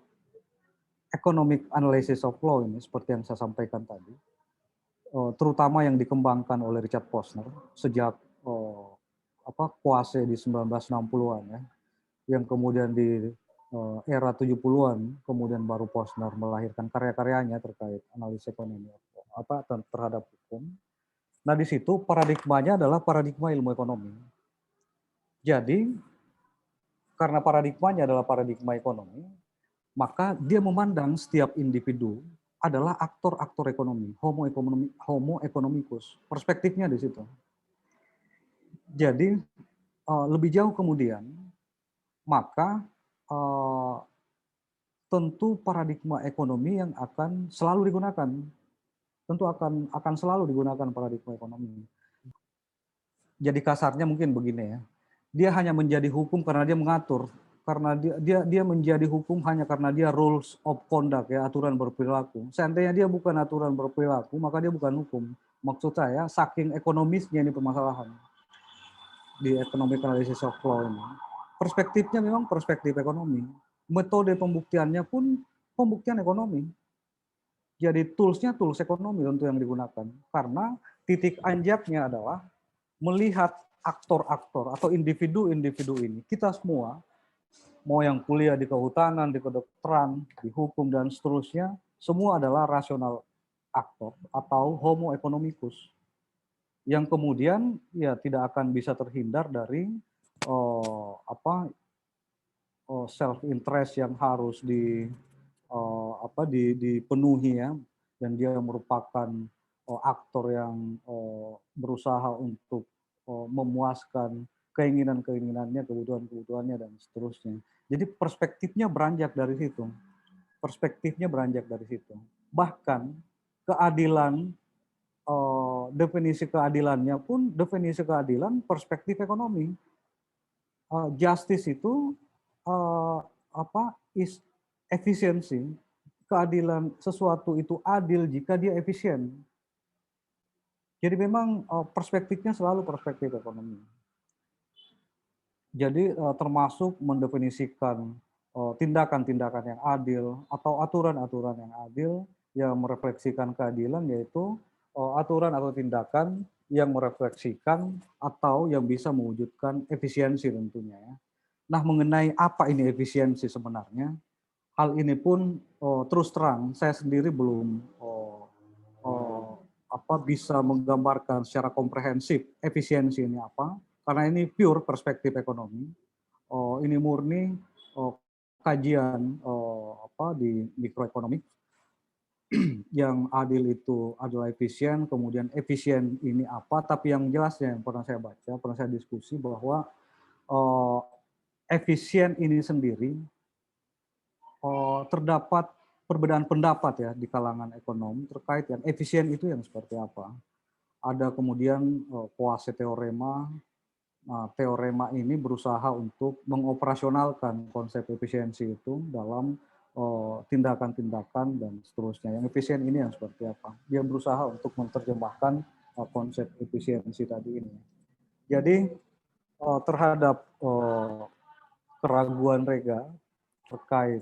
Speaker 1: economic analysis of law ini seperti yang saya sampaikan tadi, terutama yang dikembangkan oleh Richard Posner sejak Kuase di 1960-an ya, yang kemudian di era 70-an kemudian baru Posner melahirkan karya-karyanya terkait analisis ekonomi terhadap hukum. Nah, di situ paradigmanya adalah paradigma ilmu ekonomi. Jadi, karena paradigmanya adalah paradigma ekonomi, maka dia memandang setiap individu adalah aktor-aktor ekonomi, homo economicus. Perspektifnya di situ. Jadi, lebih jauh kemudian, maka tentu paradigma ekonomi yang akan selalu digunakan. Tentu akan selalu digunakan paradigma ekonomi. Jadi kasarnya mungkin begini ya. Dia hanya menjadi hukum karena dia mengatur, karena dia menjadi hukum hanya karena dia rules of conduct ya, aturan berperilaku. Seandainya dia bukan aturan berperilaku, maka dia bukan hukum. Maksud saya, saking ekonomisnya ini permasalahan di economic analysis of law ini. Perspektifnya memang perspektif ekonomi. Metode pembuktiannya pun pembuktian ekonomi. Jadi tools-nya tools ekonomi untuk yang digunakan. Karena titik anjaknya adalah melihat aktor-aktor atau individu-individu ini. Kita semua, mau yang kuliah di kehutanan, di kedokteran, di hukum, dan seterusnya, semua adalah rasional aktor atau homo economicus yang kemudian ya tidak akan bisa terhindar dari self interest yang harus dipenuhi ya, dan dia merupakan aktor yang berusaha untuk memuaskan keinginan-keinginannya, kebutuhan-kebutuhannya, dan seterusnya. Jadi perspektifnya beranjak dari situ. Perspektifnya beranjak dari situ. Bahkan keadilan, definisi keadilannya pun definisi keadilan perspektif ekonomi. Justice itu is efisiensi. Keadilan, sesuatu itu adil jika dia efisien. Jadi memang perspektifnya selalu perspektif ekonomi. Jadi termasuk mendefinisikan tindakan-tindakan yang adil atau aturan-aturan yang adil yang merefleksikan keadilan, yaitu aturan atau tindakan yang merefleksikan atau yang bisa mewujudkan efisiensi tentunya ya. Nah, mengenai apa ini efisiensi sebenarnya, hal ini pun terus terang saya sendiri belum bisa menggambarkan secara komprehensif efisiensi ini apa, karena ini pure perspektif ekonomi. Ini murni kajian di mikroekonomik. Yang adil itu adalah efisien, kemudian efisien ini apa, tapi yang jelasnya yang pernah saya baca, pernah saya diskusi bahwa efisien ini sendiri terdapat perbedaan pendapat ya di kalangan ekonom terkait yang efisien itu yang seperti apa. Ada kemudian Poisson teorema. Nah, teorema ini berusaha untuk mengoperasionalkan konsep efisiensi itu dalam tindakan-tindakan dan seterusnya. Yang efisien ini yang seperti apa? Dia berusaha untuk menerjemahkan konsep efisiensi tadi ini. Jadi terhadap keraguan Rega terkait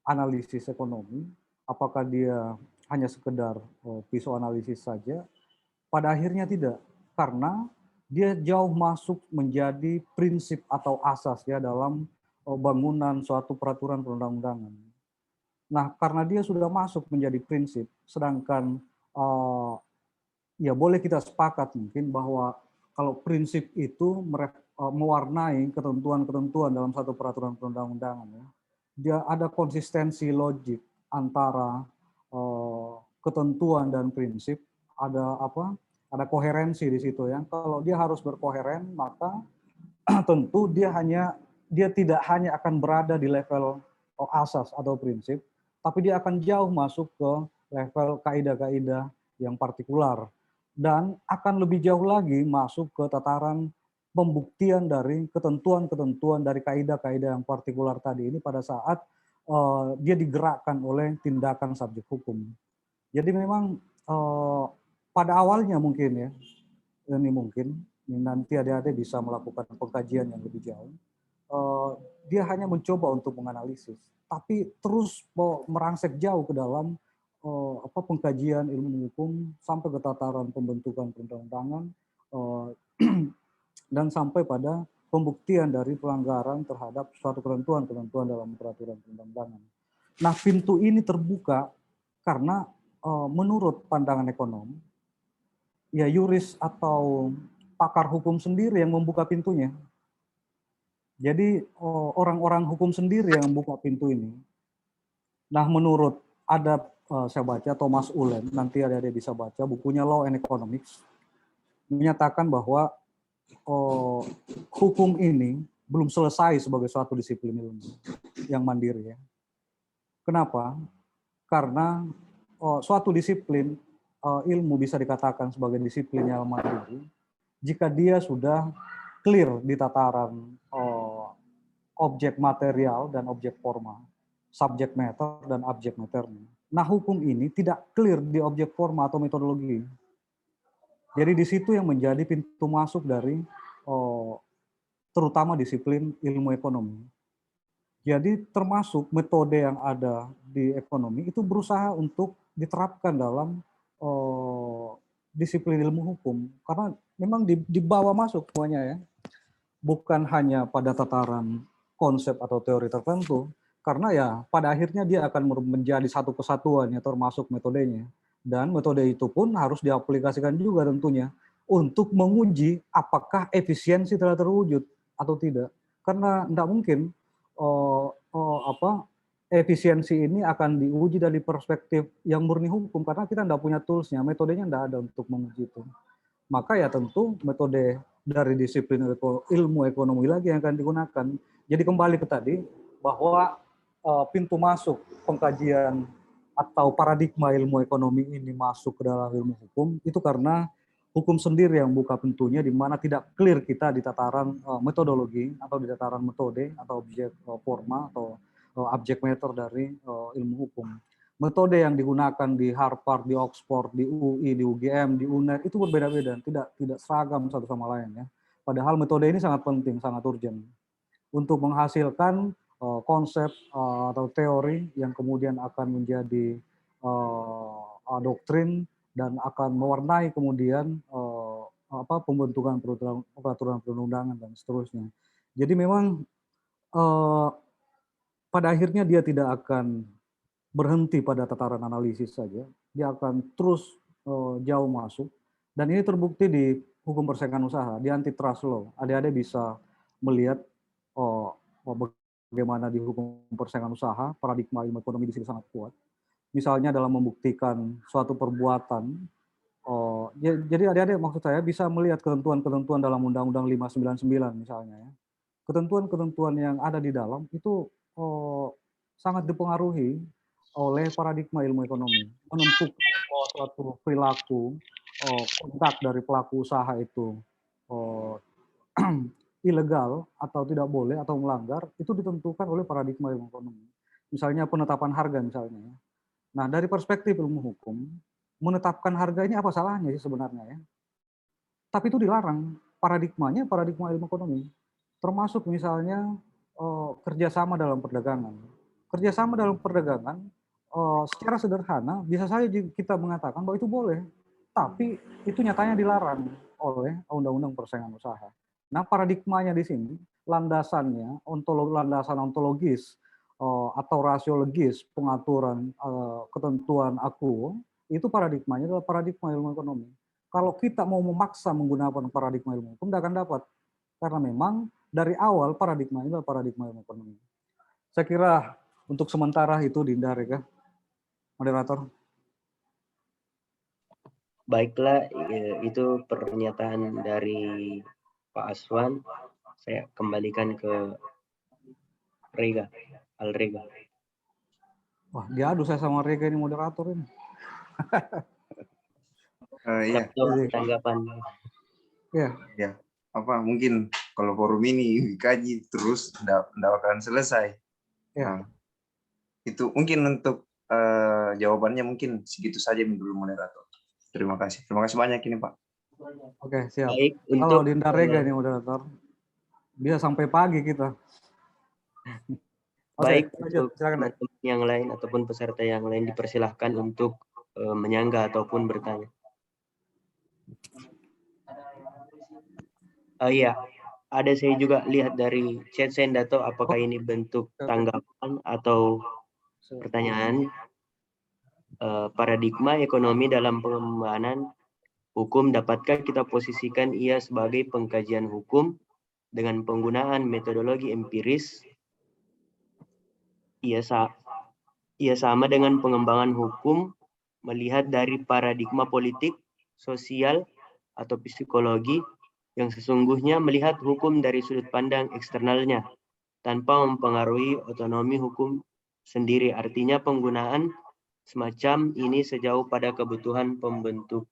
Speaker 1: analisis ekonomi, apakah dia hanya sekedar pisau analisis saja? Pada akhirnya tidak, karena dia jauh masuk menjadi prinsip atau asas ya dalam bangunan suatu peraturan perundang-undangan. Nah, karena dia sudah masuk menjadi prinsip, sedangkan ya boleh kita sepakat mungkin bahwa kalau prinsip itu mewarnai ketentuan-ketentuan dalam satu peraturan perundang-undangan ya, dia ada konsistensi logik antara ketentuan dan prinsip, ada koherensi di situ ya. Kalau dia harus berkoheren, maka tentu dia tidak hanya akan berada di level asas atau prinsip, tapi dia akan jauh masuk ke level kaidah-kaidah yang partikular dan akan lebih jauh lagi masuk ke tataran pembuktian dari ketentuan-ketentuan dari kaidah-kaidah yang partikular tadi ini pada saat dia digerakkan oleh tindakan subjek hukum. Jadi memang pada awalnya mungkin ya, ini nanti adik-adik bisa melakukan pengkajian yang lebih jauh. Dia hanya mencoba untuk menganalisis, tapi terus merangsek jauh ke dalam pengkajian ilmu hukum sampai ke tataran pembentukan perundang-undangan dan sampai pada pembuktian dari pelanggaran terhadap suatu ketentuan-ketentuan dalam peraturan perundang-undangan. Nah, pintu ini terbuka karena menurut pandangan ekonom, ya yuris atau pakar hukum sendiri yang membuka pintunya. Jadi orang-orang hukum sendiri yang membuka pintu ini. Nah, menurut saya baca Thomas Ullem, nanti ada bisa baca bukunya Law and Economics, menyatakan bahwa hukum ini belum selesai sebagai suatu disiplin ilmu yang mandiri ya. Kenapa? Karena suatu disiplin ilmu bisa dikatakan sebagai disiplin yang mandiri jika dia sudah clear di tataran objek material dan objek formal, subject matter dan object matter. Nah, hukum ini tidak clear di objek forma atau metodologi. Jadi di situ yang menjadi pintu masuk dari terutama disiplin ilmu ekonomi. Jadi termasuk metode yang ada di ekonomi itu berusaha untuk diterapkan dalam disiplin ilmu hukum. Karena memang dibawa masuk semuanya ya. Bukan hanya pada tataran konsep atau teori tertentu, karena ya pada akhirnya dia akan menjadi satu kesatuan ya, termasuk metodenya. Dan metode itu pun harus diaplikasikan juga tentunya untuk menguji apakah efisiensi telah terwujud atau tidak. Karena tidak mungkin efisiensi ini akan diuji dari perspektif yang murni hukum, karena kita tidak punya toolsnya, metodenya tidak ada untuk menguji itu. Maka ya tentu metode dari disiplin ilmu ekonomi lagi yang akan digunakan. Jadi kembali ke tadi, bahwa pintu masuk pengkajian atau paradigma ilmu ekonomi ini masuk ke dalam ilmu hukum, itu karena hukum sendiri yang buka pintunya, di mana tidak clear kita di tataran metodologi, atau di tataran metode, atau objek forma, atau objek matter dari ilmu hukum. Metode yang digunakan di Harvard, di Oxford, di UI, di UGM, di UNER itu berbeda-beda, tidak seragam satu sama lain ya. Padahal metode ini sangat penting, sangat urgent untuk menghasilkan konsep atau teori yang kemudian akan menjadi doktrin dan akan mewarnai kemudian pembentukan peraturan perundang-undangan dan seterusnya. Jadi memang pada akhirnya dia tidak akan berhenti pada tataran analisis saja, dia akan terus jauh masuk, dan ini terbukti di hukum persaingan usaha, di antitrust law. Adik-adik bisa melihat bagaimana di hukum persaingan usaha paradigma ilmu ekonomi di sini sangat kuat. Misalnya dalam membuktikan suatu perbuatan, jadi adik-adik maksud saya bisa melihat ketentuan-ketentuan dalam Undang-Undang 599 misalnya ya. Ketentuan-ketentuan yang ada di dalam itu sangat dipengaruhi oleh paradigma ilmu ekonomi, menentukan bahwa suatu perilaku kontak dari pelaku usaha itu ilegal atau tidak boleh atau melanggar, itu ditentukan oleh paradigma ilmu ekonomi. Misalnya penetapan harga misalnya. Nah, dari perspektif ilmu hukum, menetapkan harga ini apa salahnya sih sebenarnya ya? Tapi itu dilarang, paradigmanya paradigma ilmu ekonomi. Termasuk misalnya kerjasama dalam perdagangan. Kerjasama dalam perdagangan secara sederhana bisa saja kita mengatakan bahwa itu boleh, tapi itu nyatanya dilarang oleh Undang-Undang Persaingan Usaha. Nah, paradigmanya di sini, landasannya, landasan ontologis atau rasiologis pengaturan ketentuan aku, itu paradigmanya adalah paradigma ilmu ekonomi. Kalau kita mau memaksa menggunakan paradigma ilmu hukum, tidak akan dapat. Karena memang dari awal paradigma ini adalah paradigma ilmu ekonomi. Saya kira untuk sementara itu dihindari, ya, moderator.
Speaker 4: Baiklah, itu pernyataan dari Pak Aswan. Saya kembalikan ke Rega, Alrega.
Speaker 1: Wah, diadu saya sama Rega ini moderator ini.
Speaker 2: Iya.
Speaker 4: Tanggapan.
Speaker 2: Ya. Mungkin kalau forum ini dikaji terus tidak akan selesai.
Speaker 1: Ya.
Speaker 2: Nah, itu mungkin untuk jawabannya mungkin segitu saja dulu moderator. Terima kasih banyak ini Pak.
Speaker 1: Oke, siap.
Speaker 4: Baik,
Speaker 1: kalau Dinda Rega ini moderator, bisa sampai pagi kita.
Speaker 4: Baik,
Speaker 1: lanjut,
Speaker 4: untuk teman-teman yang lain ataupun peserta yang lain dipersilahkan untuk menyanggah ataupun bertanya. Iya, ada saya juga lihat dari chat Sendato, apakah ini bentuk tanggapan atau pertanyaan. Paradigma ekonomi dalam pengembangan hukum, dapatkah kita posisikan ia sebagai pengkajian hukum dengan penggunaan metodologi empiris? Ia sama dengan pengembangan hukum melihat dari paradigma politik, sosial, atau psikologi yang sesungguhnya melihat hukum dari sudut pandang eksternalnya tanpa mempengaruhi otonomi hukum sendiri. Artinya penggunaan semacam ini sejauh pada kebutuhan pembentukan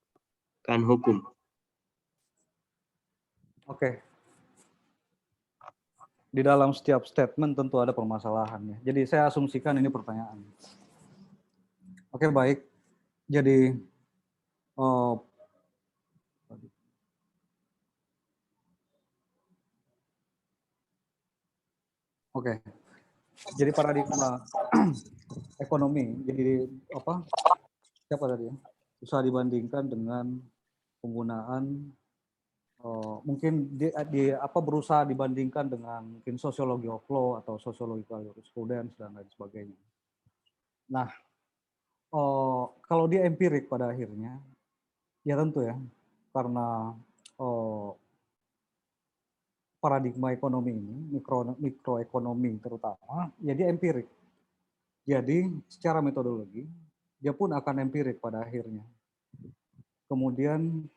Speaker 4: hukum.
Speaker 1: Oke. Di dalam setiap statement tentu ada permasalahannya. Jadi saya asumsikan ini pertanyaan. Oke, baik. Jadi eh, oke. Jadi paradigma ekonomi. Jadi apa? Siapa tadi ya? Bisa dibandingkan dengan penggunaan mungkin berusaha dibandingkan dengan mungkin sosiologi of law atau sosiological jurisprudence dan lain sebagainya. Nah, kalau dia empirik pada akhirnya, ya tentu ya, karena paradigma ekonomi ini, mikroekonomi terutama, ya dia empirik. Jadi secara metodologi, dia pun akan empirik pada akhirnya. Kemudian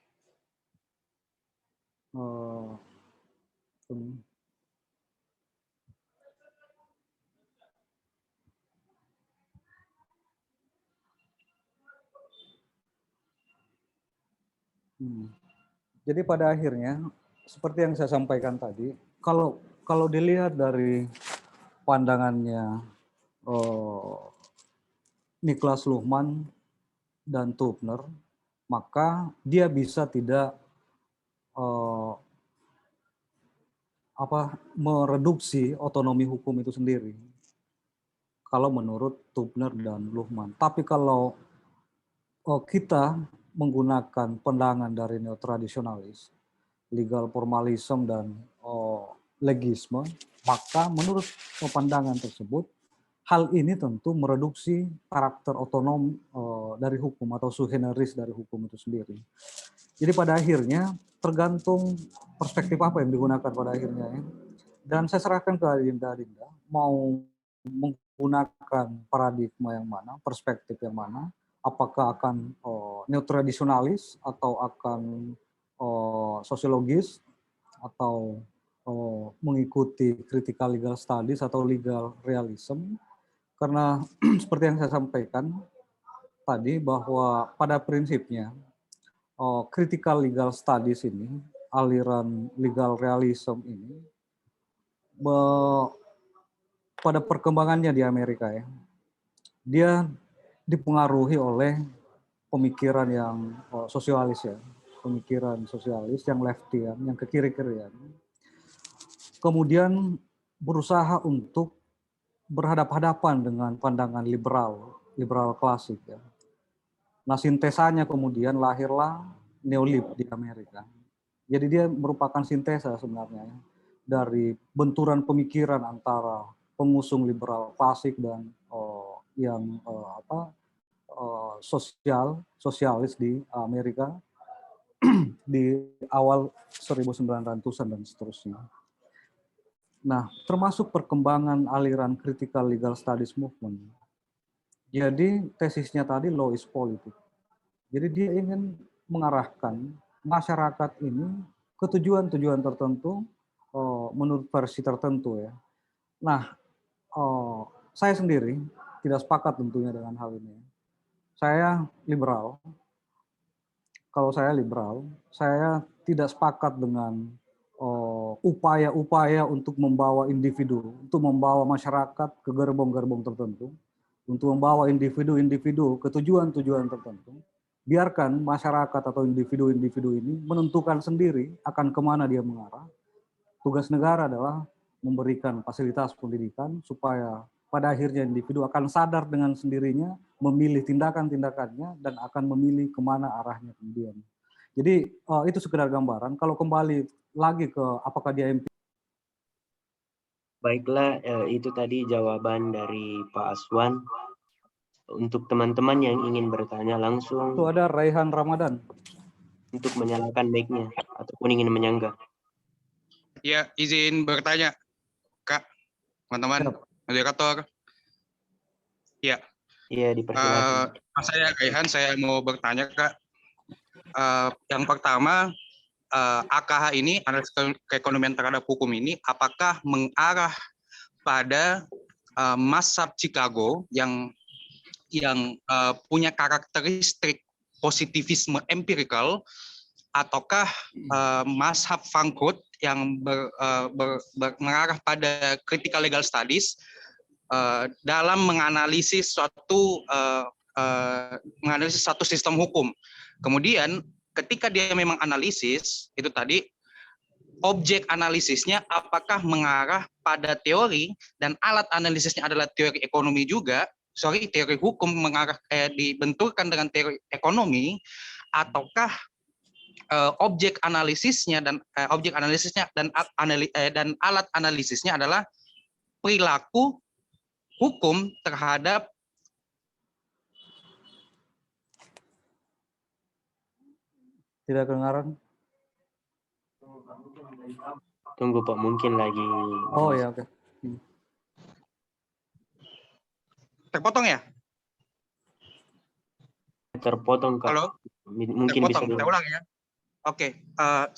Speaker 1: jadi pada akhirnya, seperti yang saya sampaikan tadi, kalau dilihat dari pandangannya Niklas Luhmann dan Tubner, maka dia bisa tidak mereduksi otonomi hukum itu sendiri. Kalau menurut Tubner dan Luhmann. Tapi kalau kita menggunakan pandangan dari neotradisionalis, legal formalism dan legisme, maka menurut pandangan tersebut, hal ini tentu mereduksi karakter otonom dari hukum atau sui generis dari hukum itu sendiri. Jadi pada akhirnya tergantung perspektif apa yang digunakan pada akhirnya ya. Dan saya serahkan ke Adinda mau menggunakan paradigma yang mana, perspektif yang mana, apakah akan neotradisionalis atau akan sosiologis atau mengikuti critical legal studies atau legal realism. Karena seperti yang saya sampaikan tadi bahwa pada prinsipnya critical legal studies ini, aliran legal realism ini pada perkembangannya di Amerika ya, dia dipengaruhi oleh pemikiran yang sosialis ya, pemikiran sosialis yang leftian, yang ke kiri-kirian. Kemudian berusaha untuk berhadapan-hadapan dengan pandangan liberal klasik ya. Nah, sintesanya kemudian lahirlah neolib di Amerika. Jadi dia merupakan sintesa sebenarnya ya, dari benturan pemikiran antara pengusung liberal klasik dan yang sosialis di Amerika di awal 1900-an dan seterusnya. Nah, termasuk perkembangan aliran critical legal studies movement. Jadi tesisnya tadi law is politics. Jadi dia ingin mengarahkan masyarakat ini ke tujuan-tujuan tertentu menurut versi tertentu ya. Nah, saya sendiri tidak sepakat tentunya dengan hal ini. Saya liberal. Kalau saya liberal, saya tidak sepakat dengan upaya-upaya untuk membawa individu, untuk membawa masyarakat ke gerbong-gerbong tertentu, untuk membawa individu-individu ke tujuan-tujuan tertentu. Biarkan masyarakat atau individu-individu ini menentukan sendiri akan kemana dia mengarah. Tugas negara adalah memberikan fasilitas pendidikan supaya pada akhirnya individu akan sadar dengan sendirinya, memilih tindakan-tindakannya, dan akan memilih kemana arahnya kemudian. Jadi itu sekedar gambaran. Kalau kembali lagi ke apakah dia empirik.
Speaker 4: Baiklah, itu tadi jawaban dari Pak Aswan. Untuk teman-teman yang ingin bertanya langsung.
Speaker 1: Itu ada Raihan Ramadan.
Speaker 4: Untuk menyalakan mic-nya ataupun ingin menyanggah.
Speaker 5: Ya, izin bertanya, Kak, teman-teman, moderator. Ya.
Speaker 4: Iya, dipersilakan.
Speaker 5: Saya Raihan, saya mau bertanya, Kak. Yang pertama, AKH ini, analisis keekonomian terhadap hukum ini, apakah mengarah pada mazhab Chicago yang punya karakteristik positivisme empirical, ataukah mazhab Frankfurt yang mengarah pada critical legal studies dalam menganalisis suatu menganalisis satu sistem hukum. Kemudian ketika dia memang analisis, itu tadi objek analisisnya apakah mengarah pada teori dan alat analisisnya adalah teori ekonomi juga, teori hukum mengarah dibenturkan dengan teori ekonomi, ataukah objek analisisnya dan alat analisisnya adalah perilaku hukum terhadap
Speaker 1: Tidak kedengaran?
Speaker 4: Tunggu Pak, mungkin lagi
Speaker 1: Oh ya, oke.
Speaker 5: terpotong ya?
Speaker 4: terpotong Kak.
Speaker 5: Halo?
Speaker 4: Mungkin bisa
Speaker 5: Terpotong, saya ulang ya. Oke,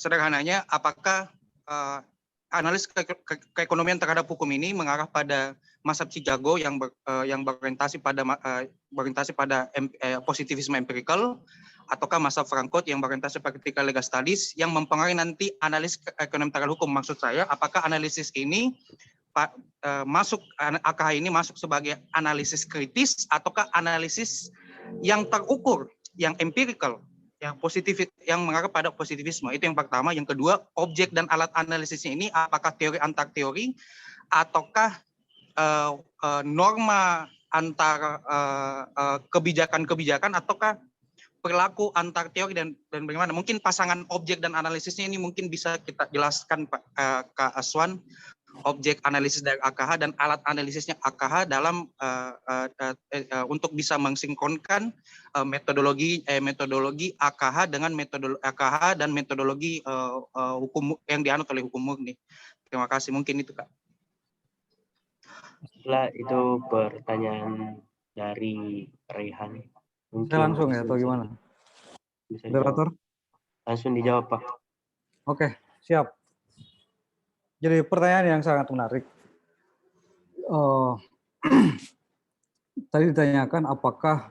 Speaker 5: sederhananya apakah analis keekonomian terhadap hukum ini mengarah pada mazhab Chicago yang berorientasi pada positivisme empirical, ataukah mazhab Frankfurt yang berorientasi pada critical legal studies yang mempengaruhi nanti analis ekonomi terhadap hukum? Maksud saya, apakah analisis ini AKH ini masuk sebagai analisis kritis ataukah analisis yang terukur, yang empirical, yang positif, yang mengarah pada positivisme? Itu yang pertama. Yang kedua, objek dan alat analisisnya ini apakah teori antar teori ataukah norma antar kebijakan-kebijakan, ataukah perilaku antar teori dan bagaimana? Mungkin pasangan objek dan analisisnya ini mungkin bisa kita jelaskan Kak Aswan, objek analisis dari AKH dan alat analisisnya AKH dalam untuk bisa mensinkronkan metodologi AKH dengan metodologi AKH dan metodologi hukum yang dianut oleh hukum murni. Terima kasih, mungkin itu Kak.
Speaker 4: Setelah itu pertanyaan dari Rehan.
Speaker 1: Saya langsung ya atau gimana?
Speaker 4: Bisa dijawab.
Speaker 1: Moderator?
Speaker 4: Langsung dijawab Pak.
Speaker 1: Oke, siap. Jadi pertanyaan yang sangat menarik. Tadi ditanyakan apakah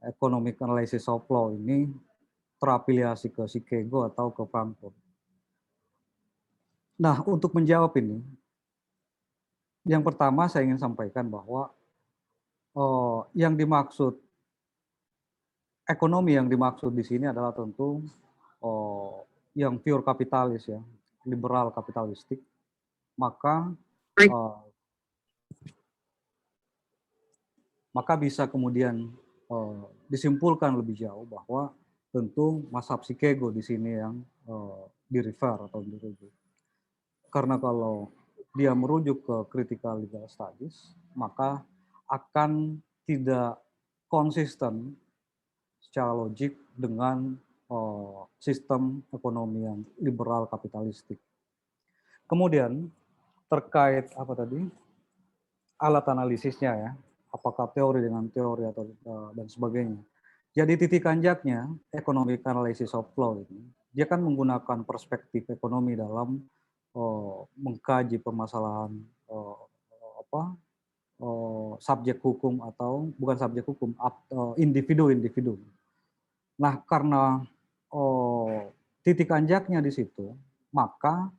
Speaker 1: economic analysis of law ini terafiliasi ke Chicago atau ke Frankfurt. Nah, untuk menjawab ini, yang pertama saya ingin sampaikan bahwa yang dimaksud ekonomi yang dimaksud di sini adalah tentu yang pure kapitalis ya, liberal kapitalistik. Maka bisa kemudian disimpulkan lebih jauh bahwa tentu mazhab Chicago di sini yang direfer atau dirujuk. Karena kalau dia merujuk ke critical legal studies, maka akan tidak konsisten secara logik dengan sistem ekonomi yang liberal kapitalistik. Kemudian terkait apa tadi alat analisisnya ya, apakah teori dengan teori atau dan sebagainya. Jadi titik anjaknya economic analysis of law ini, dia kan menggunakan perspektif ekonomi dalam mengkaji permasalahan subjek hukum atau bukan subjek hukum, individu-individu. Nah, karena titik anjaknya di situ, maka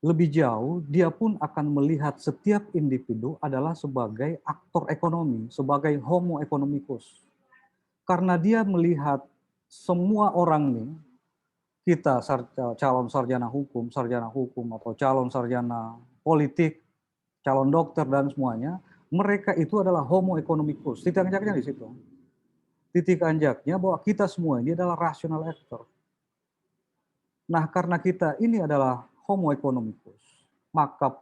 Speaker 1: lebih jauh, dia pun akan melihat setiap individu adalah sebagai aktor ekonomi, sebagai homo economicus. Karena dia melihat semua orang nih, kita calon sarjana hukum atau calon sarjana politik, calon dokter dan semuanya, mereka itu adalah homo economicus. Titik anjaknya di situ. Titik anjaknya bahwa kita semua ini adalah rational actor. Nah, karena kita ini adalah homo economicus, maka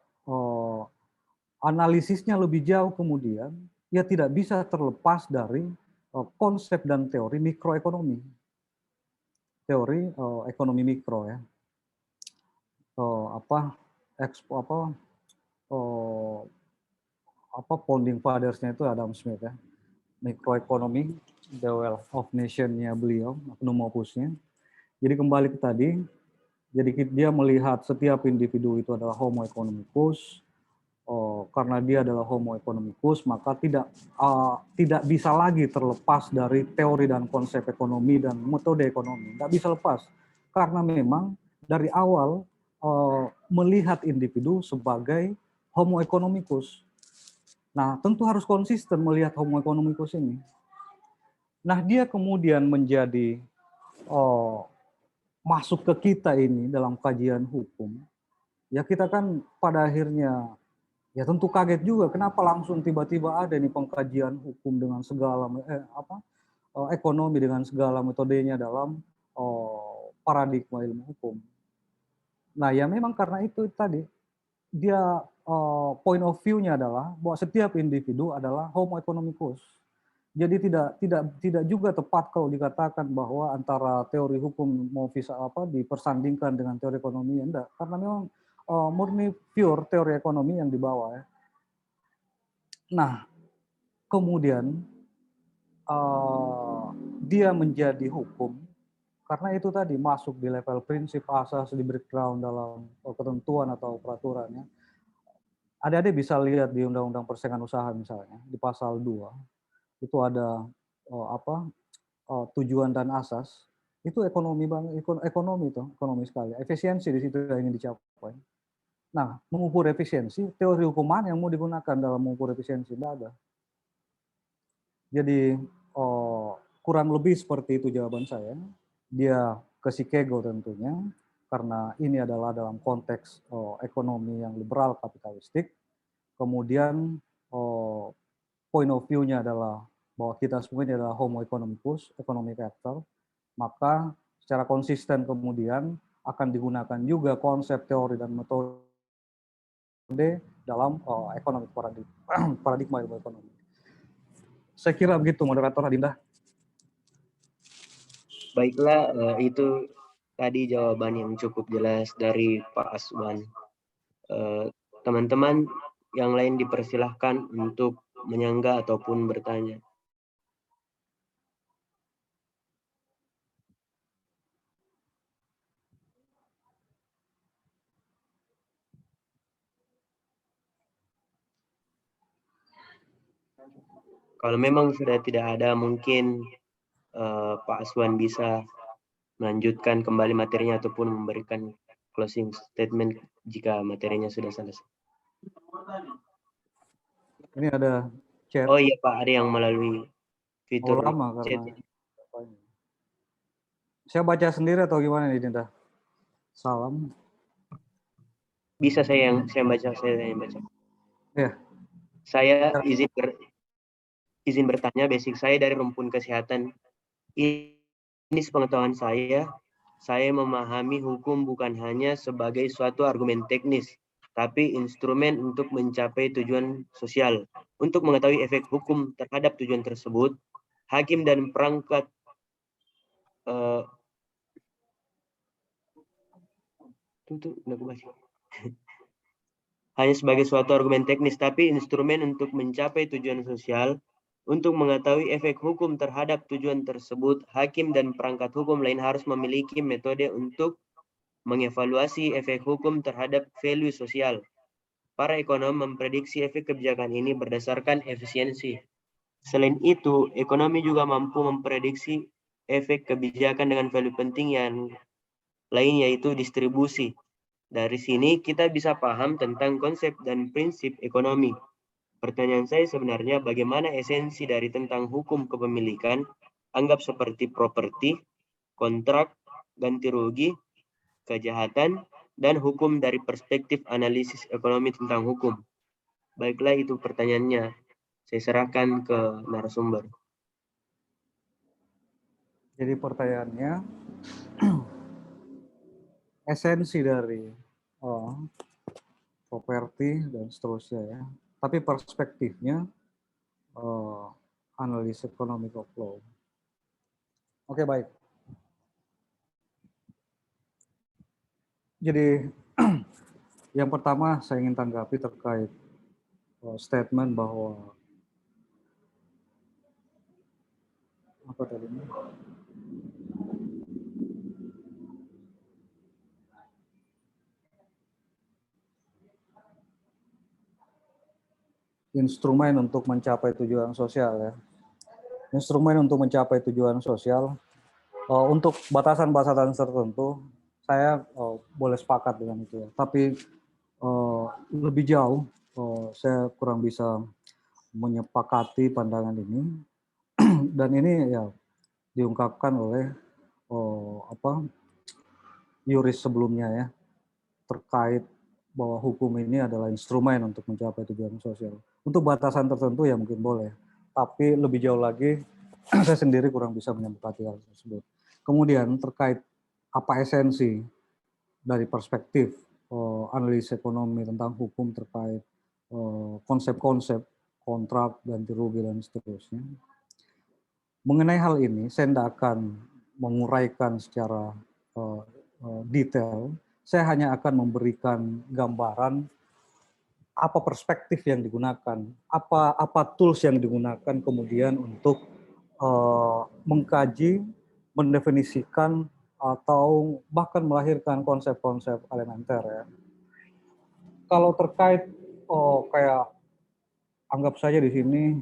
Speaker 1: analisisnya lebih jauh kemudian, ya tidak bisa terlepas dari konsep dan teori mikroekonomi. Teori ekonomi mikro ya. Founding fathers-nya itu Adam Smith ya. Mikroekonomi, The Wealth of Nation-nya beliau, magnum opus-nya. Jadi kembali ke tadi, jadi dia melihat setiap individu itu adalah homo economicus. Karena dia adalah homo economicus, maka tidak bisa lagi terlepas dari teori dan konsep ekonomi dan metode ekonomi. Tidak bisa lepas, karena memang dari awal melihat individu sebagai homo economicus. Nah, tentu harus konsisten melihat homo economicus ini. Nah, dia kemudian menjadi masuk ke kita ini dalam kajian hukum. Ya kita kan pada akhirnya ya tentu kaget juga kenapa langsung tiba-tiba ada nih pengkajian hukum dengan segala ekonomi dengan segala metodenya dalam paradigma ilmu hukum. Nah, ya memang karena itu tadi dia point of view-nya adalah bahwa setiap individu adalah homo economicus. Jadi tidak juga tepat kalau dikatakan bahwa antara teori hukum mau bisa dipersandingkan dengan teori ekonomi, enggak, karena memang murni pure teori ekonomi yang dibawa ya. Nah, kemudian dia menjadi hukum karena itu tadi masuk di level prinsip asas di breakdown dalam ketentuan atau peraturannya. Adik-adik bisa lihat di Undang-Undang Persaingan Usaha misalnya di pasal 2 itu ada tujuan dan asas itu ekonomi ekonomi sekali, efisiensi di situ yang ingin dicapai. Nah, mengukur efisiensi, teori hukum mana yang mau digunakan dalam mengukur efisiensi? Tidak ada. Jadi kurang lebih seperti itu jawaban saya. Dia ke Chicago tentunya, karena ini adalah dalam konteks ekonomi yang liberal kapitalistik. Kemudian point of view-nya adalah bahwa kita semuanya adalah homo economicus, economic actor, maka secara konsisten kemudian akan digunakan juga konsep teori dan metode dalam ekonomi paradigma ilmu ekonomi. Saya kira begitu, moderator Adinda.
Speaker 4: Baiklah, itu tadi jawaban yang cukup jelas dari Pak Aswan. Teman-teman yang lain dipersilahkan untuk menyanggah ataupun bertanya. Kalau memang sudah tidak ada, mungkin Pak Aswan bisa melanjutkan kembali materinya ataupun memberikan closing statement jika materinya sudah selesai.
Speaker 1: Ini ada chat.
Speaker 4: Oh iya Pak, ada yang melalui fitur
Speaker 1: lama
Speaker 4: chat.
Speaker 1: karena saya baca sendiri atau gimana nih Dinda? Salam.
Speaker 4: Bisa saya yang baca.
Speaker 1: Ya.
Speaker 4: Saya izin bertanya, basic saya dari rumpun kesehatan. Ini sepengetahuan saya memahami hukum bukan hanya sebagai suatu argumen teknis, tapi instrumen untuk mencapai tujuan sosial. Untuk mengetahui efek hukum terhadap tujuan tersebut, hakim dan perangkat hanya sebagai suatu argumen teknis, tapi instrumen untuk mencapai tujuan sosial. Untuk mengetahui efek hukum terhadap tujuan tersebut, hakim dan perangkat hukum lain harus memiliki metode untuk mengevaluasi efek hukum terhadap value sosial. Para ekonom memprediksi efek kebijakan ini berdasarkan efisiensi. Selain itu, ekonomi juga mampu memprediksi efek kebijakan dengan value penting yang lain, yaitu distribusi. Dari sini kita bisa paham tentang konsep dan prinsip ekonomi. Pertanyaan saya sebenarnya bagaimana esensi dari tentang hukum kepemilikan, anggap seperti properti, kontrak, ganti rugi, kejahatan, dan hukum dari perspektif analisis ekonomi tentang hukum. Baiklah, itu pertanyaannya. Saya serahkan ke narasumber.
Speaker 1: Jadi pertanyaannya, esensi dari properti dan seterusnya ya. Tapi perspektifnya analisis economic of law. Oke, baik. Jadi yang pertama saya ingin tanggapi terkait statement bahwa apa tadi? Instrumen untuk mencapai tujuan sosial ya. Instrumen untuk mencapai tujuan sosial untuk batasan-batasan tertentu saya boleh sepakat dengan itu ya. Tapi lebih jauh saya kurang bisa menyepakati pandangan ini Dan ini ya diungkapkan oleh yuris sebelumnya ya, terkait bahwa hukum ini adalah instrumen untuk mencapai tujuan sosial. Untuk batasan tertentu ya mungkin boleh, tapi lebih jauh lagi saya sendiri kurang bisa menyempati hal tersebut. Kemudian terkait apa esensi dari perspektif analisis ekonomi tentang hukum terkait konsep-konsep kontrak, ganti rugi, dan seterusnya. Mengenai hal ini, saya tidak akan menguraikan secara detail. Saya hanya akan memberikan gambaran apa perspektif yang digunakan, apa tools yang digunakan kemudian untuk mengkaji, mendefinisikan, atau bahkan melahirkan konsep-konsep elementer ya. Kalau terkait kayak anggap saja di sini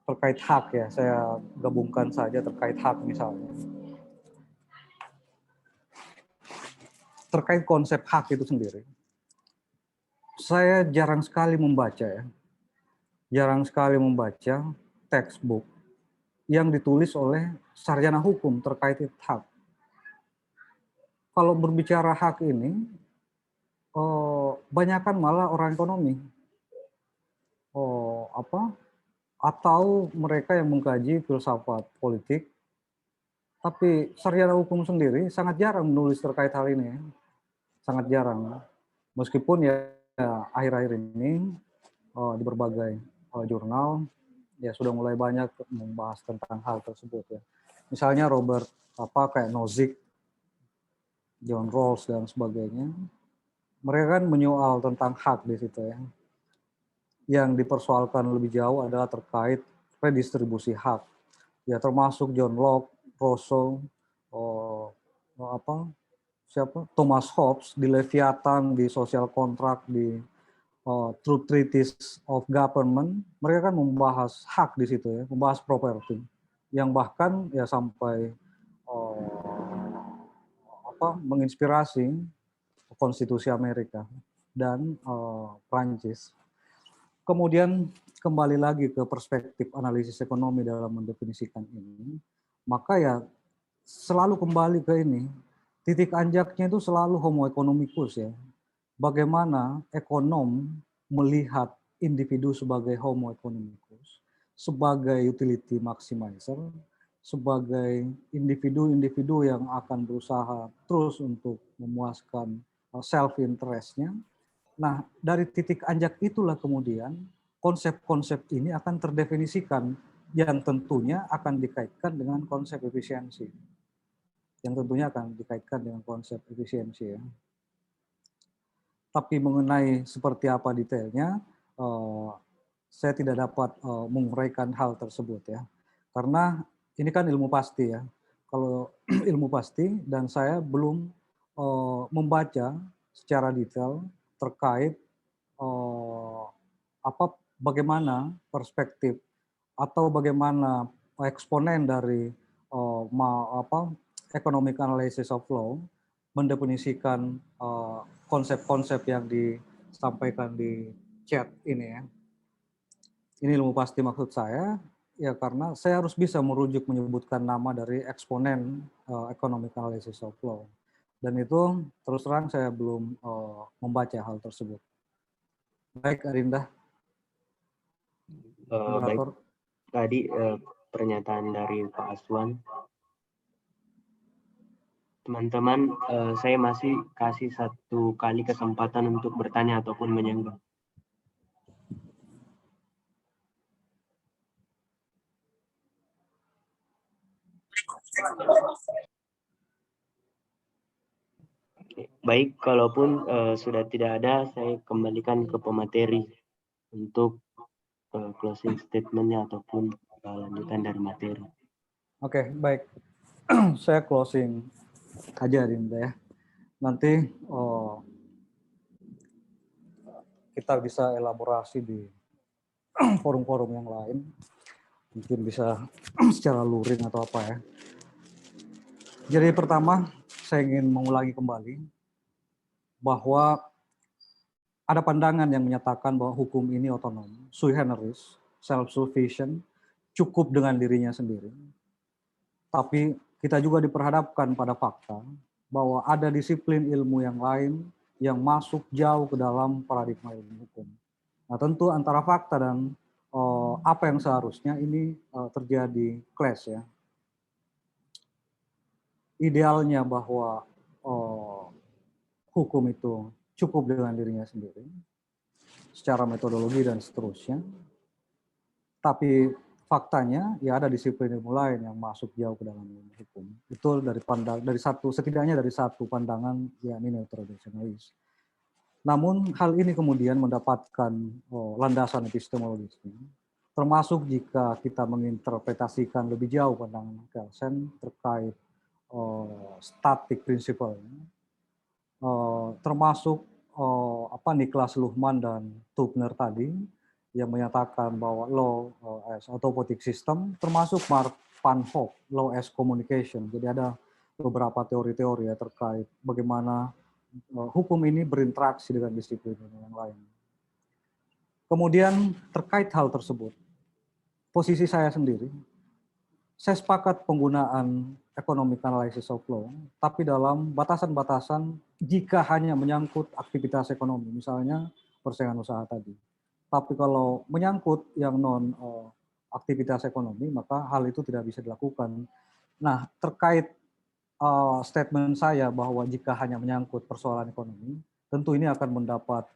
Speaker 1: terkait hak ya, saya gabungkan saja terkait hak misalnya. Terkait konsep hak itu sendiri, saya jarang sekali membaca ya, jarang sekali membaca textbook yang ditulis oleh sarjana hukum terkait hak. Kalau berbicara hak ini, banyakkan malah orang ekonomi, atau mereka yang mengkaji filsafat politik, tapi sarjana hukum sendiri sangat jarang menulis terkait hal ini, sangat jarang. Meskipun ya akhir-akhir ini di berbagai jurnal ya sudah mulai banyak membahas tentang hal tersebut ya. Misalnya Robert kayak Nozick, John Rawls dan sebagainya, mereka kan menyoal tentang hak di situ ya. Yang dipersoalkan lebih jauh adalah terkait redistribusi hak. Ya termasuk John Locke, Rousseau, Thomas Hobbes di Leviathan, di Social Contract, di True Treatise of Government, mereka kan membahas hak di situ ya, membahas properti, yang bahkan ya sampai menginspirasi konstitusi Amerika dan Prancis. Kemudian kembali lagi ke perspektif analisis ekonomi dalam mendefinisikan ini, maka ya selalu kembali ke ini, titik anjaknya itu selalu homo economicus ya. Bagaimana ekonom melihat individu sebagai homo economicus, sebagai utility maximizer, sebagai individu-individu yang akan berusaha terus untuk memuaskan self-interest-nya. Nah, dari titik anjak itulah kemudian konsep-konsep ini akan terdefinisikan yang tentunya akan dikaitkan dengan konsep efisiensi. Yang tentunya akan dikaitkan dengan konsep efisiensi ya. Tapi mengenai seperti apa detailnya, saya tidak dapat menguraikan hal tersebut ya. Karena ini kan ilmu pasti ya. Kalau ilmu pasti dan saya belum membaca secara detail terkait bagaimana perspektif atau bagaimana eksponen dari economic analysis of law mendefinisikan konsep-konsep yang disampaikan di chat ini ya. Ini ilmu pasti maksud saya ya, karena saya harus bisa merujuk menyebutkan nama dari eksponen economic analysis of law. Dan itu terus terang saya belum membaca hal tersebut. Baik, Arinda.
Speaker 4: Baik, tadi pernyataan dari Pak Aswan. Teman-teman, saya masih kasih satu kali kesempatan untuk bertanya ataupun menyanggah. Baik, kalaupun sudah tidak ada, saya kembalikan ke pemateri untuk closing statement-nya ataupun lanjutan dari materi.
Speaker 1: Oke, baik. Saya closing aja, Dinda ya. Nanti kita bisa elaborasi di forum-forum yang lain. Mungkin bisa secara luring atau apa ya. Jadi pertama, saya ingin mengulangi kembali bahwa ada pandangan yang menyatakan bahwa hukum ini otonom, sui generis, self-sufficient, cukup dengan dirinya sendiri. Tapi kita juga diperhadapkan pada fakta bahwa ada disiplin ilmu yang lain yang masuk jauh ke dalam paradigma ilmu hukum. Nah, tentu antara fakta dan apa yang seharusnya ini terjadi clash ya. Idealnya bahwa hukum itu cukup dengan dirinya sendiri, secara metodologi dan seterusnya. Tapi faktanya ya ada disiplin ilmu lain yang masuk jauh ke dalam ilmu hukum. Itu setidaknya dari satu pandangan yakni neotradisionalis. Namun hal ini kemudian mendapatkan landasan epistemologisnya, termasuk jika kita menginterpretasikan lebih jauh pandangan Kelsen terkait static principle, termasuk Niklas Luhmann dan Tubner tadi yang menyatakan bahwa law as autopotic system, termasuk Mark Van Hoek, law as communication. Jadi ada beberapa teori-teori ya terkait bagaimana hukum ini berinteraksi dengan disiplin yang lain. Kemudian terkait hal tersebut, posisi saya sendiri, saya sepakat penggunaan economic analysis of law, tapi dalam batasan-batasan jika hanya menyangkut aktivitas ekonomi, misalnya persaingan usaha tadi. Tapi kalau menyangkut yang non aktivitas ekonomi, maka hal itu tidak bisa dilakukan. Nah, terkait statement saya bahwa jika hanya menyangkut persoalan ekonomi, tentu ini akan mendapat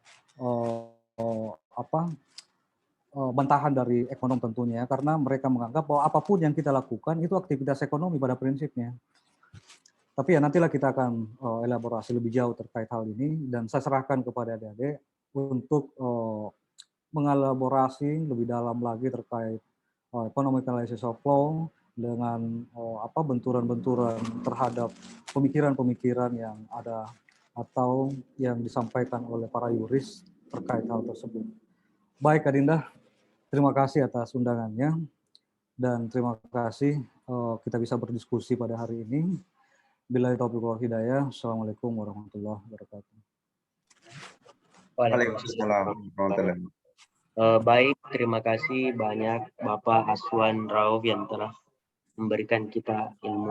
Speaker 1: bantahan dari ekonom tentunya, karena mereka menganggap bahwa apapun yang kita lakukan itu aktivitas ekonomi pada prinsipnya. Tapi ya nantilah kita akan elaborasi lebih jauh terkait hal ini, dan saya serahkan kepada adik-adik untuk mengelaborasi lebih dalam lagi terkait economic analysis of law dengan benturan-benturan terhadap pemikiran-pemikiran yang ada atau yang disampaikan oleh para yuris terkait hal tersebut. Baik, Adinda, terima kasih atas undangannya dan terima kasih kita bisa berdiskusi pada hari ini. Billahi taufiq wal hidayah. Assalamualaikum warahmatullahi wabarakatuh.
Speaker 2: Waalaikumsalam warahmatullahi wabarakatuh.
Speaker 4: Baik, terima kasih banyak Bapak Aswan Rauf yang telah memberikan kita ilmu